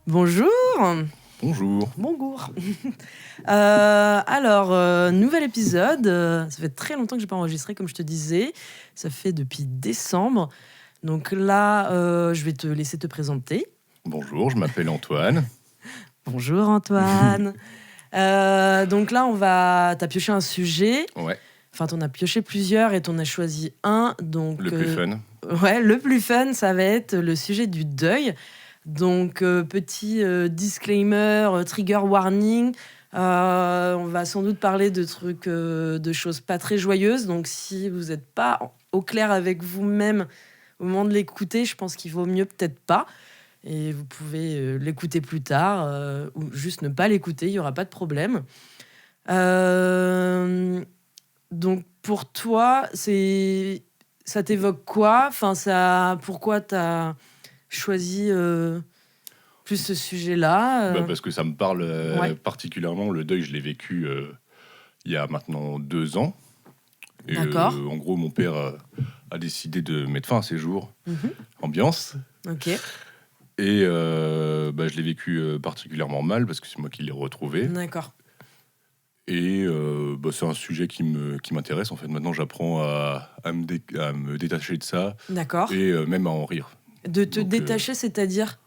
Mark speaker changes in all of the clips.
Speaker 1: Bonjour.
Speaker 2: Bonjour.
Speaker 1: Bonjour. Nouvel épisode. Ça fait très longtemps que j'ai pas enregistré, comme je te disais. Ça fait depuis décembre. Donc là, je vais te laisser te présenter.
Speaker 2: Bonjour, je m'appelle Antoine.
Speaker 1: Bonjour Antoine. Donc là, t'as pioché un sujet.
Speaker 2: Ouais,
Speaker 1: Enfin, t'en as pioché plusieurs et t'en as choisi un. Donc,
Speaker 2: le plus fun.
Speaker 1: Ouais, le plus fun, ça va être le sujet du deuil. Donc, petit disclaimer, trigger warning. On va sans doute parler de trucs, de choses pas très joyeuses. Donc, si vous n'êtes pas au clair avec vous-même au moment de l'écouter, je pense qu'il vaut mieux peut-être pas. Et vous pouvez l'écouter plus tard ou juste ne pas l'écouter, il n'y aura pas de problème. Donc, pour toi, ça t'évoque quoi? Enfin, pourquoi t'as choisi plus ce sujet-là?
Speaker 2: Parce que ça me parle
Speaker 1: Ouais.
Speaker 2: particulièrement. Le deuil, je l'ai vécu il y a maintenant 2 ans. Et
Speaker 1: D'accord.
Speaker 2: en gros, mon père a décidé de mettre fin à ses jours.
Speaker 1: Mhm.
Speaker 2: Ambiance.
Speaker 1: Ok.
Speaker 2: Et je l'ai vécu particulièrement mal parce que c'est moi qui l'ai retrouvé.
Speaker 1: D'accord.
Speaker 2: Et c'est un sujet qui m'intéresse. En fait, maintenant, j'apprends à me détacher de ça
Speaker 1: D'accord.
Speaker 2: et même à en rire.
Speaker 1: De te
Speaker 2: Donc,
Speaker 1: détacher, c'est-à-dire?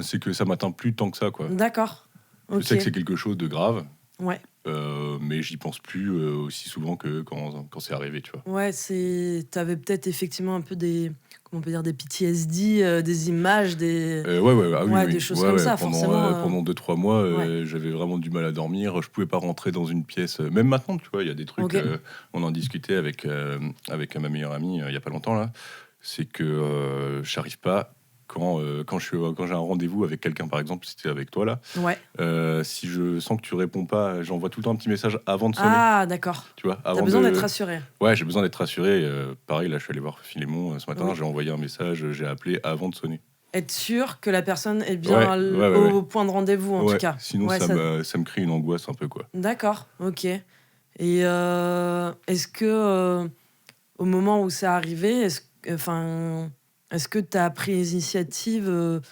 Speaker 2: C'est que ça m'atteint plus tant que ça, quoi.
Speaker 1: D'accord. Ok.
Speaker 2: Je sais que c'est quelque chose de grave,
Speaker 1: Ouais.
Speaker 2: mais j'y pense plus aussi souvent que quand c'est arrivé, tu vois.
Speaker 1: Ouais, t'avais peut-être effectivement un peu des, comment on peut dire, des PTSD, des images, des...
Speaker 2: Oui.
Speaker 1: des choses comme ça, forcément.
Speaker 2: Pendant 2-3 mois,
Speaker 1: Ouais.
Speaker 2: j'avais vraiment du mal à dormir. Je pouvais pas rentrer dans une pièce. Même maintenant, tu vois, il y a des trucs.
Speaker 1: Ok.
Speaker 2: On en discutait avec ma meilleure amie il y a pas longtemps là. C'est que j'arrive pas quand j'ai un rendez-vous avec quelqu'un, par exemple, si c'était avec toi là.
Speaker 1: Ouais.
Speaker 2: Si je sens que tu réponds pas, j'envoie tout le temps un petit message avant de sonner.
Speaker 1: Ah, d'accord.
Speaker 2: Tu vois,
Speaker 1: T'as
Speaker 2: avant
Speaker 1: besoin
Speaker 2: de...
Speaker 1: d'être rassuré.
Speaker 2: Ouais, j'ai besoin d'être rassuré. Pareil, là, je suis allé voir Philémon ce matin.
Speaker 1: Oui.
Speaker 2: J'ai envoyé un message, j'ai appelé avant de sonner.
Speaker 1: Être sûr que la personne est bien
Speaker 2: Ouais.
Speaker 1: au point de rendez-vous, en tout cas.
Speaker 2: Sinon,
Speaker 1: Ouais,
Speaker 2: ça me crée une angoisse un peu, quoi.
Speaker 1: D'accord, ok. Et est-ce que, au moment où c'est arrivé, est-ce que tu as pris l'initiative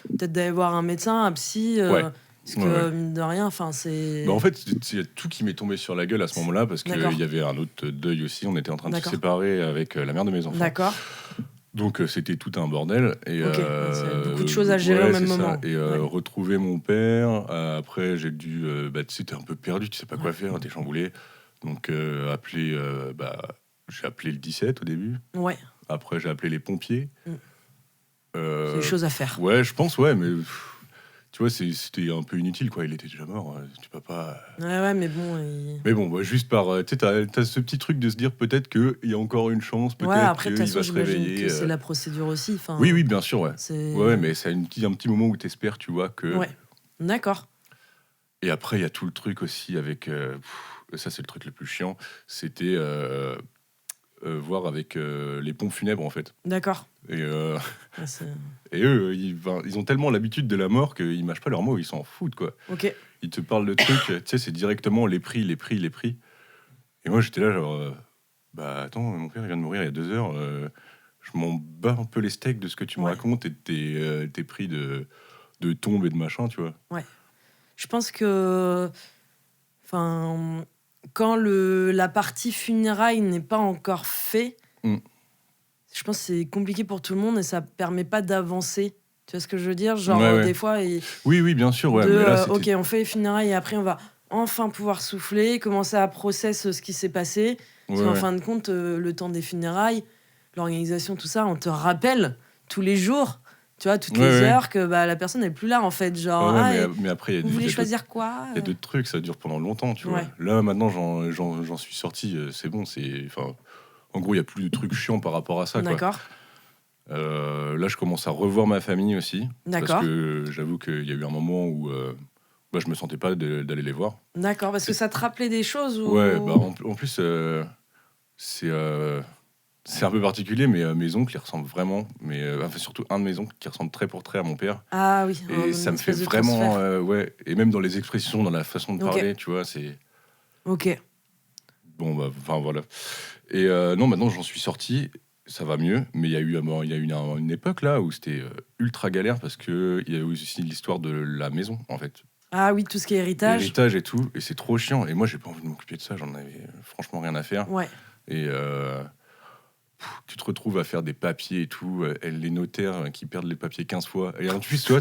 Speaker 1: peut-être d'aller voir un médecin, un psy
Speaker 2: Ouais.
Speaker 1: Parce que, mine de rien, c'est...
Speaker 2: En fait, il y a tout qui m'est tombé sur la gueule à ce moment-là, parce
Speaker 1: D'accord.
Speaker 2: qu'il y avait un autre deuil aussi. On était en train de se
Speaker 1: D'accord.
Speaker 2: séparer avec la mère de mes enfants.
Speaker 1: D'accord.
Speaker 2: Donc, c'était tout un bordel. Et,
Speaker 1: Ok, c'est beaucoup de choses à gérer au même moment.
Speaker 2: Et retrouver mon père. Après, j'ai dû... c'était un peu perdu, tu sais pas quoi faire, t'es chamboulé. Donc, j'ai appelé le 17 au début.
Speaker 1: Ouais.
Speaker 2: Après, j'ai appelé les pompiers.
Speaker 1: C'est des choses à faire.
Speaker 2: Ouais, je pense, ouais, mais... Tu vois, c'était un peu inutile, quoi. Il était déjà mort. Tu peux pas...
Speaker 1: Ouais, mais bon...
Speaker 2: Mais bon, juste par... Tu sais, t'as ce petit truc de se dire peut-être qu'il y a encore une chance, peut-être
Speaker 1: après,
Speaker 2: qu'il va se réveiller.
Speaker 1: que c'est la procédure aussi.
Speaker 2: Oui, bien sûr, ouais.
Speaker 1: C'est...
Speaker 2: Ouais, mais c'est un petit moment où t'espères, tu vois, que...
Speaker 1: Ouais, d'accord.
Speaker 2: Et après, il y a tout le truc aussi avec... ça, c'est le truc le plus chiant. C'était voir avec les pompes funèbres, en fait.
Speaker 1: D'accord.
Speaker 2: Et eux, ils ont tellement l'habitude de la mort qu'ils mâchent pas leurs mots, ils s'en foutent, quoi.
Speaker 1: Ok.
Speaker 2: Ils te parlent de trucs, tu sais, c'est directement les prix. Et moi, j'étais là, genre, attends, mon père, il vient de mourir il y a 2 heures, je m'en bats un peu les steaks de ce que tu me racontes et de tes prix de tombes et de machin, tu vois.
Speaker 1: Ouais. Je pense que, quand la partie funérailles n'est pas encore faite, je pense que c'est compliqué pour tout le monde et ça permet pas d'avancer. Tu vois ce que je veux dire? Genre, des fois...
Speaker 2: Oui, bien sûr, ouais.
Speaker 1: Mais
Speaker 2: là,
Speaker 1: ok, on fait les funérailles et après, on va enfin pouvoir souffler, commencer à process ce qui s'est passé. Parce qu'en fin de compte, le temps des funérailles, l'organisation, tout ça, on te rappelle tous les jours, tu vois, toutes les heures que la personne n'est plus là, en fait. Genre,
Speaker 2: mais après,
Speaker 1: vous voulez choisir quoi?
Speaker 2: Il y a d'autres trucs, ça dure pendant longtemps, tu vois. Là, maintenant, j'en suis sorti, c'est bon, en gros, il n'y a plus de trucs chiants par rapport à ça, quoi.
Speaker 1: D'accord.
Speaker 2: Là, je commence à revoir ma famille aussi.
Speaker 1: D'accord.
Speaker 2: Parce que j'avoue qu'il y a eu un moment où je me sentais pas d'aller les voir.
Speaker 1: D'accord, parce que ça te rappelait des choses ou...
Speaker 2: Ouais, en plus, c'est un peu particulier, mais mes oncles, ils ressemblent vraiment, surtout un de mes oncles qui ressemble trait pour trait à mon père.
Speaker 1: Ah oui.
Speaker 2: Et ça me fait vraiment... et même dans les expressions, dans la façon de parler, tu vois, c'est...
Speaker 1: Ok.
Speaker 2: Bon, voilà. Et non, maintenant, j'en suis sorti. ça va mieux, mais il y a eu une époque là où c'était ultra galère parce que il y a eu aussi l'histoire de la maison en fait.
Speaker 1: Ah oui, tout ce qui est héritage.
Speaker 2: L'héritage et tout, et c'est trop chiant. Et moi, j'ai pas envie de m'occuper de ça, j'en avais franchement rien à faire.
Speaker 1: Ouais,
Speaker 2: Et tu te retrouves à faire des papiers et tout, les notaires qui perdent les papiers 15 fois. Et en plus, toi,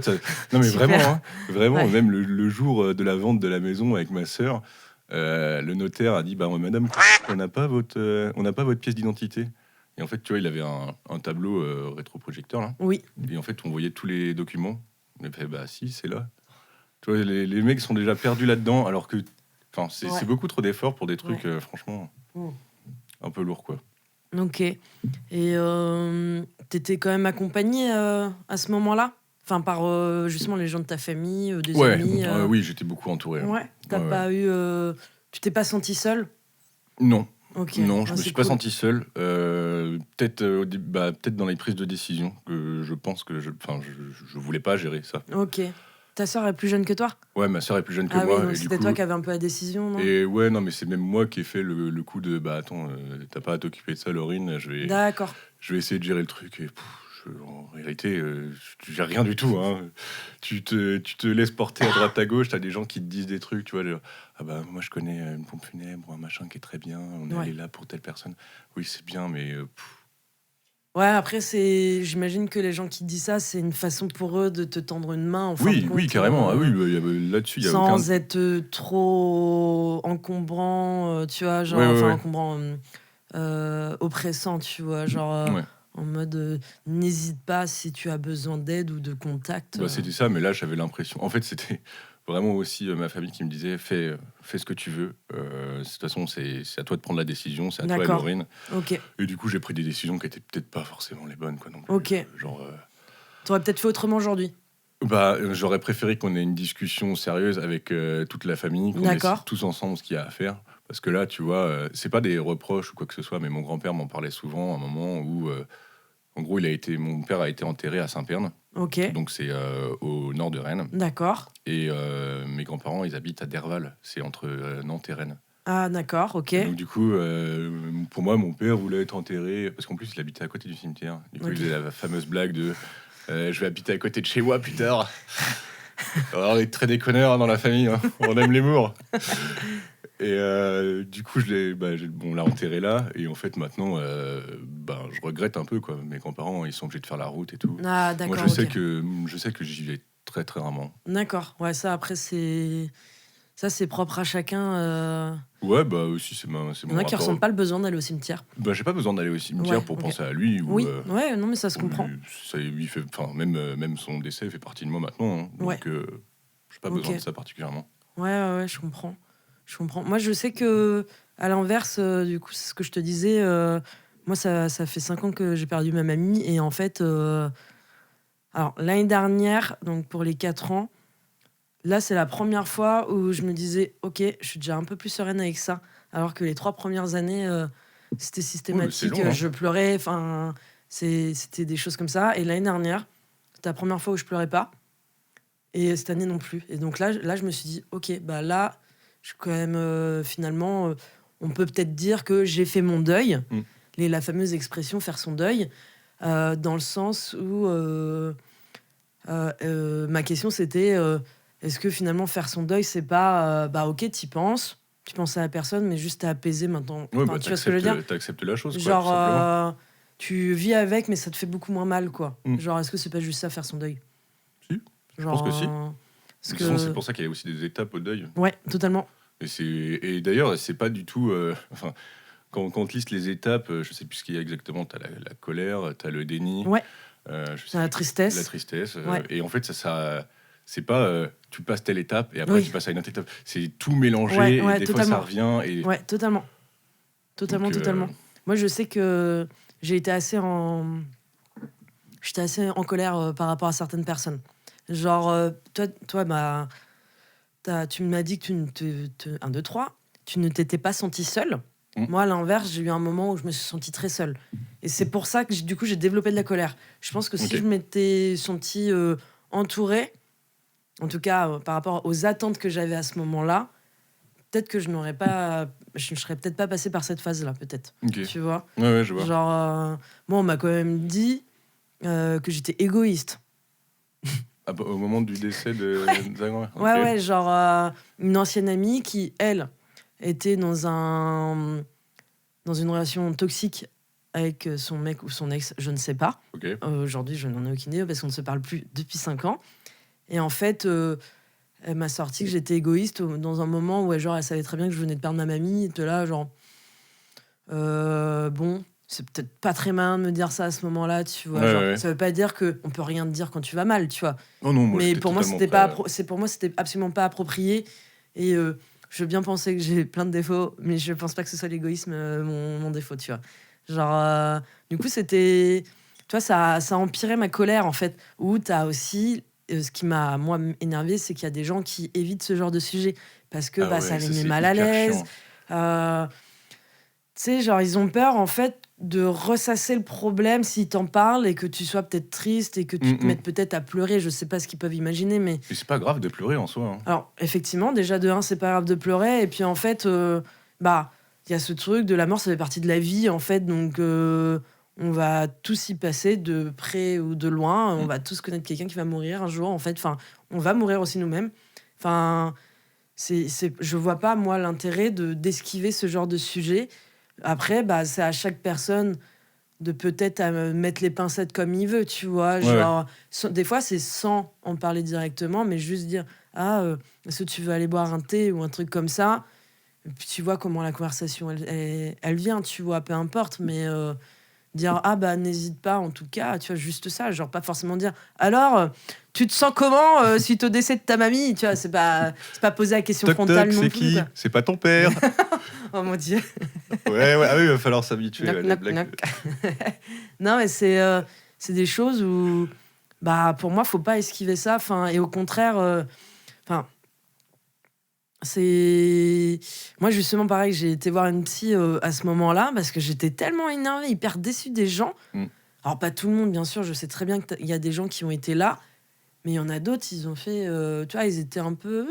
Speaker 2: non mais
Speaker 1: super.
Speaker 2: vraiment, hein, vraiment,
Speaker 1: Ouais.
Speaker 2: même le jour de la vente de la maison avec ma sœur, le notaire a dit, bah madame, on n'a pas votre pièce d'identité. Et en fait, tu vois, il avait un tableau rétroprojecteur là.
Speaker 1: Oui,
Speaker 2: Et en fait, on voyait tous les documents. On a fait, bah si, c'est là. Tu vois, les mecs sont déjà perdus là-dedans, alors que c'est
Speaker 1: ouais.
Speaker 2: beaucoup trop d'efforts pour des
Speaker 1: Ouais.
Speaker 2: trucs, franchement,
Speaker 1: Mm.
Speaker 2: un peu lourds, quoi.
Speaker 1: Ok. Et t'étais quand même accompagné à ce moment-là? Enfin, par justement les gens de ta famille, des
Speaker 2: Ouais,
Speaker 1: amis.
Speaker 2: oui, j'étais beaucoup entouré.
Speaker 1: Ouais. T'as
Speaker 2: Ouais,
Speaker 1: pas eu. Tu t'es pas senti seul?
Speaker 2: Non,
Speaker 1: Ok.
Speaker 2: non, je
Speaker 1: Ah,
Speaker 2: me
Speaker 1: c'est
Speaker 2: suis pas
Speaker 1: cool.
Speaker 2: senti seul. Peut-être dans les prises de décision, que je pense que je voulais pas gérer ça.
Speaker 1: Ok. Ta sœur est plus jeune que toi?
Speaker 2: Ouais, ma sœur est plus jeune que
Speaker 1: Ah oui,
Speaker 2: moi,
Speaker 1: donc
Speaker 2: et du
Speaker 1: c'était
Speaker 2: coup...
Speaker 1: toi qui avais un peu la décision, non?
Speaker 2: Et ouais, non, mais c'est même moi qui ai fait le coup de, bah attends, t'as pas à t'occuper de ça, Laurine,
Speaker 1: D'accord.
Speaker 2: je vais essayer de gérer le truc. Et en réalité, tu gères rien du tout. Hein. Tu te laisses porter à droite à gauche. T'as des gens qui te disent des trucs. Tu vois, ah bah moi je connais une pompe funèbre, un machin qui est très bien. On est
Speaker 1: Ouais.
Speaker 2: allé là pour telle personne. Oui, c'est bien, mais
Speaker 1: Ouais, après, j'imagine que les gens qui disent ça, c'est une façon pour eux de te tendre une main, en fin de
Speaker 2: oui, oui,
Speaker 1: compte.
Speaker 2: carrément. Ah oui, là-dessus, il y a aucun.
Speaker 1: Sans être trop encombrant, tu vois,
Speaker 2: Ouais,
Speaker 1: genre,
Speaker 2: ouais,
Speaker 1: enfin,
Speaker 2: ouais.
Speaker 1: encombrant, oppressant, tu vois, genre,
Speaker 2: Ouais.
Speaker 1: en mode, n'hésite pas si tu as besoin d'aide ou de contact.
Speaker 2: Bah, c'était ça, mais là, j'avais l'impression. En fait, c'était vraiment aussi ma famille qui me disait fais ce que tu veux. De toute façon, c'est à toi de prendre la décision, c'est à toi et
Speaker 1: D'accord.
Speaker 2: Laurine.
Speaker 1: Ok,
Speaker 2: Et du coup, j'ai pris des décisions qui étaient peut-être pas forcément les bonnes, quoi, non plus.
Speaker 1: ok.
Speaker 2: Genre,
Speaker 1: T'aurais peut-être fait autrement aujourd'hui.
Speaker 2: j'aurais préféré qu'on ait une discussion sérieuse avec toute la famille, qu'on décide
Speaker 1: D'accord.
Speaker 2: tous ensemble ce qu'il y a à faire. Parce que là, tu vois, c'est pas des reproches ou quoi que ce soit, mais mon grand-père m'en parlait souvent à un moment où, en gros, mon père a été enterré à Saint-Pern.
Speaker 1: Ok.
Speaker 2: Donc, c'est au nord de Rennes.
Speaker 1: D'accord.
Speaker 2: Et mes grands-parents, ils habitent à Derval. C'est entre Nantes et Rennes.
Speaker 1: Ah, d'accord, ok.
Speaker 2: Et donc, du coup, pour moi, mon père voulait être enterré. Parce qu'en plus, il habitait à côté du cimetière. Du coup,
Speaker 1: Ok.
Speaker 2: il faisait la fameuse blague de je vais habiter à côté de chez moi plus tard. Alors, on est très déconneurs hein, dans la famille. Hein. On aime l'humour. Et du coup, on l'a enterré là. Et en fait, maintenant, je regrette un peu. Quoi. Mes grands-parents, ils sont obligés de faire la route et tout.
Speaker 1: Ah,
Speaker 2: Moi,
Speaker 1: d'accord,
Speaker 2: je sais
Speaker 1: ok.
Speaker 2: que j'y vais très, très rarement.
Speaker 1: D'accord. Ouais, ça, après, c'est. Ça, c'est propre à chacun.
Speaker 2: Ouais, bah aussi, c'est
Speaker 1: Il y en
Speaker 2: mon
Speaker 1: a qui
Speaker 2: rapport.
Speaker 1: ressentent pas le besoin d'aller au cimetière.
Speaker 2: Bah, j'ai pas besoin d'aller au cimetière
Speaker 1: Ouais,
Speaker 2: pour
Speaker 1: ok.
Speaker 2: penser à lui. Ou,
Speaker 1: Oui, ouais, non, mais ça se comprend.
Speaker 2: ça lui fait, même son décès fait partie de moi maintenant. Hein.
Speaker 1: Ouais.
Speaker 2: Donc, j'ai pas
Speaker 1: Ok.
Speaker 2: besoin de ça particulièrement.
Speaker 1: Ouais, je comprends. Je comprends. Moi, je sais que, à l'inverse, du coup, c'est ce que je te disais. Moi, ça fait 5 ans que j'ai perdu ma mamie. Et en fait, alors, l'année dernière, donc pour les 4 ans, là, c'est la première fois où je me disais, OK, je suis déjà un peu plus sereine avec ça. Alors que les 3 premières années, c'était
Speaker 2: Ouais, mais c'est
Speaker 1: systématique.
Speaker 2: long. Hein.
Speaker 1: Je pleurais. Enfin, c'était des choses comme ça. Et l'année dernière, c'était la première fois où je pleurais pas. Et cette année non plus. Et donc là, je me suis dit, OK, bah là, je suis quand même, finalement, on peut peut-être dire que j'ai fait mon deuil.
Speaker 2: Mm.
Speaker 1: La fameuse expression faire son deuil, dans le sens où ma question c'était est-ce que finalement faire son deuil, c'est pas, bah ok, tu penses à la personne, mais juste à apaiser maintenant.
Speaker 2: Ouais,
Speaker 1: Enfin,
Speaker 2: bah,
Speaker 1: tu vois ce que je veux dire?
Speaker 2: t'acceptes la chose, quoi, tout
Speaker 1: Genre,
Speaker 2: simplement.
Speaker 1: tu vis avec, mais ça te fait beaucoup moins mal, quoi.
Speaker 2: Mm.
Speaker 1: Genre, est-ce que c'est pas juste ça, faire son deuil?
Speaker 2: Si, je
Speaker 1: Genre,
Speaker 2: pense que si.
Speaker 1: parce
Speaker 2: De toute façon, c'est
Speaker 1: que...
Speaker 2: pour ça qu'il y a aussi des étapes au deuil.
Speaker 1: Ouais, totalement.
Speaker 2: Et d'ailleurs, c'est pas du tout. Enfin, quand on te liste les étapes, je sais plus ce qu'il y a exactement. T'as la colère, t'as le déni.
Speaker 1: Ouais,
Speaker 2: Je sais
Speaker 1: la
Speaker 2: plus,
Speaker 1: tristesse.
Speaker 2: la tristesse.
Speaker 1: Ouais.
Speaker 2: Et en fait, ça c'est pas tu passes telle étape et après
Speaker 1: Oui.
Speaker 2: tu passes à une autre étape. C'est tout mélangé
Speaker 1: Ouais,
Speaker 2: et des
Speaker 1: totalement.
Speaker 2: fois ça revient. Et
Speaker 1: Ouais, totalement. Totalement,
Speaker 2: donc,
Speaker 1: totalement. Moi, je sais que j'ai été j'étais assez en colère par rapport à certaines personnes. Genre, toi bah, tu m'as dit que tu ne te... 1, 2, 3, tu ne t'étais pas senti seule.
Speaker 2: Mm.
Speaker 1: Moi, à l'inverse, j'ai eu un moment où je me suis sentie très seule. Et c'est pour ça que, du coup, j'ai développé de la colère. Je pense que si
Speaker 2: Ok.
Speaker 1: je m'étais sentie entourée, en tout cas par rapport aux attentes que j'avais à ce moment-là, peut-être que je serais peut-être pas passée par cette phase-là, peut-être.
Speaker 2: Ok.
Speaker 1: Tu vois?
Speaker 2: Ouais, je vois.
Speaker 1: Genre, moi, on m'a quand même dit que j'étais égoïste.
Speaker 2: Ah bah, au moment du décès de ta grand-mère. Ok.
Speaker 1: Ouais, genre, une ancienne amie qui, elle, était dans une relation toxique avec son mec ou son ex, je ne sais pas.
Speaker 2: Ok.
Speaker 1: Aujourd'hui, je n'en ai aucune idée parce qu'on ne se parle plus depuis 5 ans. Et en fait, elle m'a sorti que j'étais égoïste dans un moment où genre, elle savait très bien que je venais de perdre ma mamie. De là, genre, bon, c'est peut-être pas très malin de me dire ça à ce moment-là, tu vois.
Speaker 2: Ouais,
Speaker 1: Genre,
Speaker 2: ouais.
Speaker 1: ça veut pas dire qu'on peut rien te dire quand tu vas mal, tu vois.
Speaker 2: Oh non, moi
Speaker 1: Mais
Speaker 2: j'étais
Speaker 1: pour moi,
Speaker 2: totalement
Speaker 1: c'était
Speaker 2: prêt.
Speaker 1: pour moi, c'était absolument pas approprié. Et je veux bien penser que j'ai plein de défauts, mais je pense pas que ce soit l'égoïsme mon défaut, tu vois. Genre, du coup, c'était. Tu vois, ça a empiré ma colère, en fait. Où t'as aussi. Ce qui m'a, moi, énervé, c'est qu'il y a des gens qui évitent ce genre de sujet parce que
Speaker 2: Ah
Speaker 1: bah, ça
Speaker 2: ouais,
Speaker 1: les
Speaker 2: ça
Speaker 1: met
Speaker 2: c'est
Speaker 1: mal à
Speaker 2: hyper
Speaker 1: l'aise.
Speaker 2: chiant.
Speaker 1: Tu sais, genre, ils ont peur, en fait, de ressasser le problème s'ils t'en parlent et que tu sois peut-être triste et que tu te mettes peut-être à pleurer. Je sais pas ce qu'ils peuvent imaginer, mais.
Speaker 2: Et c'est pas grave de pleurer en soi. Hein.
Speaker 1: Alors, effectivement, déjà, de un, c'est pas grave de pleurer. Et puis, en fait, bah, il y a ce truc de la mort, ça fait partie de la vie, en fait. Donc, on va tous y passer, de près ou de loin. On va tous connaître quelqu'un qui va mourir un jour, en fait. Enfin, on va mourir aussi nous-mêmes. Enfin, je vois pas, moi, l'intérêt d'esquiver ce genre de sujet. Après, bah, c'est à chaque personne de peut-être mettre les pincettes comme il veut, tu vois.
Speaker 2: Ouais.
Speaker 1: Genre, des fois, c'est sans en parler directement, mais juste dire est-ce que tu veux aller boire un thé ou un truc comme ça. Et puis tu vois comment la conversation, elle vient, tu vois, peu importe, mais dire bah n'hésite pas, en tout cas, tu vois, juste ça. Genre, pas forcément dire alors, tu te sens comment suite au décès de ta mamie, tu vois, c'est pas poser la question
Speaker 2: Toc
Speaker 1: frontale
Speaker 2: toc,
Speaker 1: non
Speaker 2: c'est
Speaker 1: plus,
Speaker 2: qui?
Speaker 1: quoi.
Speaker 2: C'est pas ton père?
Speaker 1: Oh mon dieu.
Speaker 2: Ouais, ah oui, il va falloir s'habituer.
Speaker 1: Knock,
Speaker 2: Ouais, les
Speaker 1: knock,
Speaker 2: blagues.
Speaker 1: knock. Non, mais c'est des choses où, bah, pour moi, faut pas esquiver ça. Enfin, et au contraire, enfin, c'est. Moi, justement, pareil, j'ai été voir une psy à ce moment-là parce que j'étais tellement énervée, hyper déçue des gens. Alors, pas tout le monde, bien sûr, je sais très bien qu'il y a des gens qui ont été là, mais il y en a d'autres, ils ont fait. Tu vois, ils étaient un peu.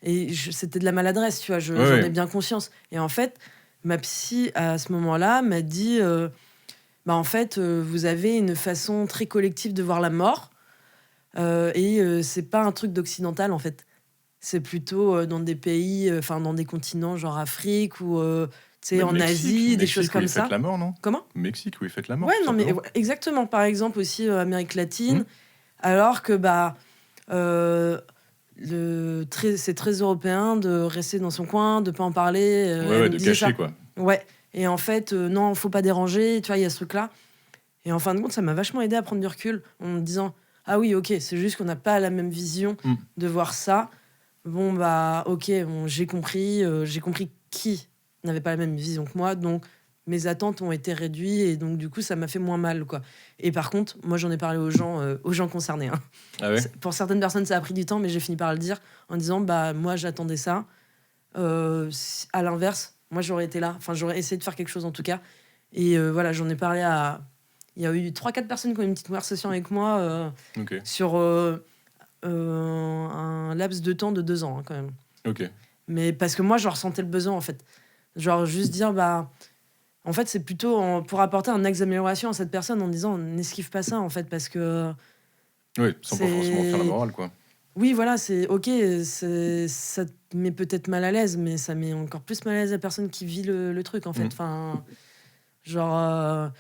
Speaker 1: Et c'était de la maladresse, tu vois, j'en ai bien conscience. Et en fait, ma psy, à ce moment-là, m'a dit bah, en fait, vous avez une façon très collective de voir la mort. Et c'est pas un truc d'occidental, en fait. C'est plutôt dans des pays, enfin, dans des continents, genre Afrique ou tu sais, en Asie, des choses
Speaker 2: Mexique, où
Speaker 1: comme
Speaker 2: ils fêtent
Speaker 1: ça.
Speaker 2: la mort, non?
Speaker 1: Comment?
Speaker 2: Mexique, où ils fêtent la mort,
Speaker 1: Ouais,
Speaker 2: tout
Speaker 1: non, mais
Speaker 2: simplement.
Speaker 1: exactement. Par exemple, aussi Amérique latine. Alors que, bah. Euh, c'est très européen de rester dans son coin, de pas en parler. Elle
Speaker 2: Ouais,
Speaker 1: me
Speaker 2: de
Speaker 1: disait
Speaker 2: cacher,
Speaker 1: ça.
Speaker 2: quoi.
Speaker 1: Ouais. Et en fait, non, faut pas déranger. Tu vois, il y a ce truc-là. Et en fin de compte, ça m'a vachement aidé à prendre du recul en me disant ah oui, ok, c'est juste qu'on n'a pas la même vision de voir ça. Bon, bah, ok, bon, j'ai compris. J'ai compris qui n'avait pas la même vision que moi. Donc, mes attentes ont été réduites et donc, du coup, ça m'a fait moins mal, quoi. Et par contre, moi, j'en ai parlé aux gens concernés. Hein.
Speaker 2: Ah ouais?
Speaker 1: Pour certaines personnes, ça a pris du temps, mais j'ai fini par le dire en disant bah, moi, j'attendais ça. À l'inverse, moi, j'aurais été là. Enfin, j'aurais essayé de faire quelque chose en tout cas. Et voilà, j'en ai parlé à. Il y a eu 3-4 personnes qui ont eu une petite conversation avec moi sur un laps de temps de 2 ans, hein, quand même.
Speaker 2: Ok.
Speaker 1: Mais parce que moi, je ressentais le besoin, en fait. Genre, juste dire, bah. En fait, c'est plutôt pour apporter un axe d'amélioration à cette personne en disant n'esquive pas ça, en fait, parce que.
Speaker 2: Oui, sans pas forcément faire la morale, quoi.
Speaker 1: Oui, voilà, c'est ok, ça te met peut-être mal à l'aise, mais ça met encore plus mal à l'aise la personne qui vit le truc, en fait. Enfin, genre.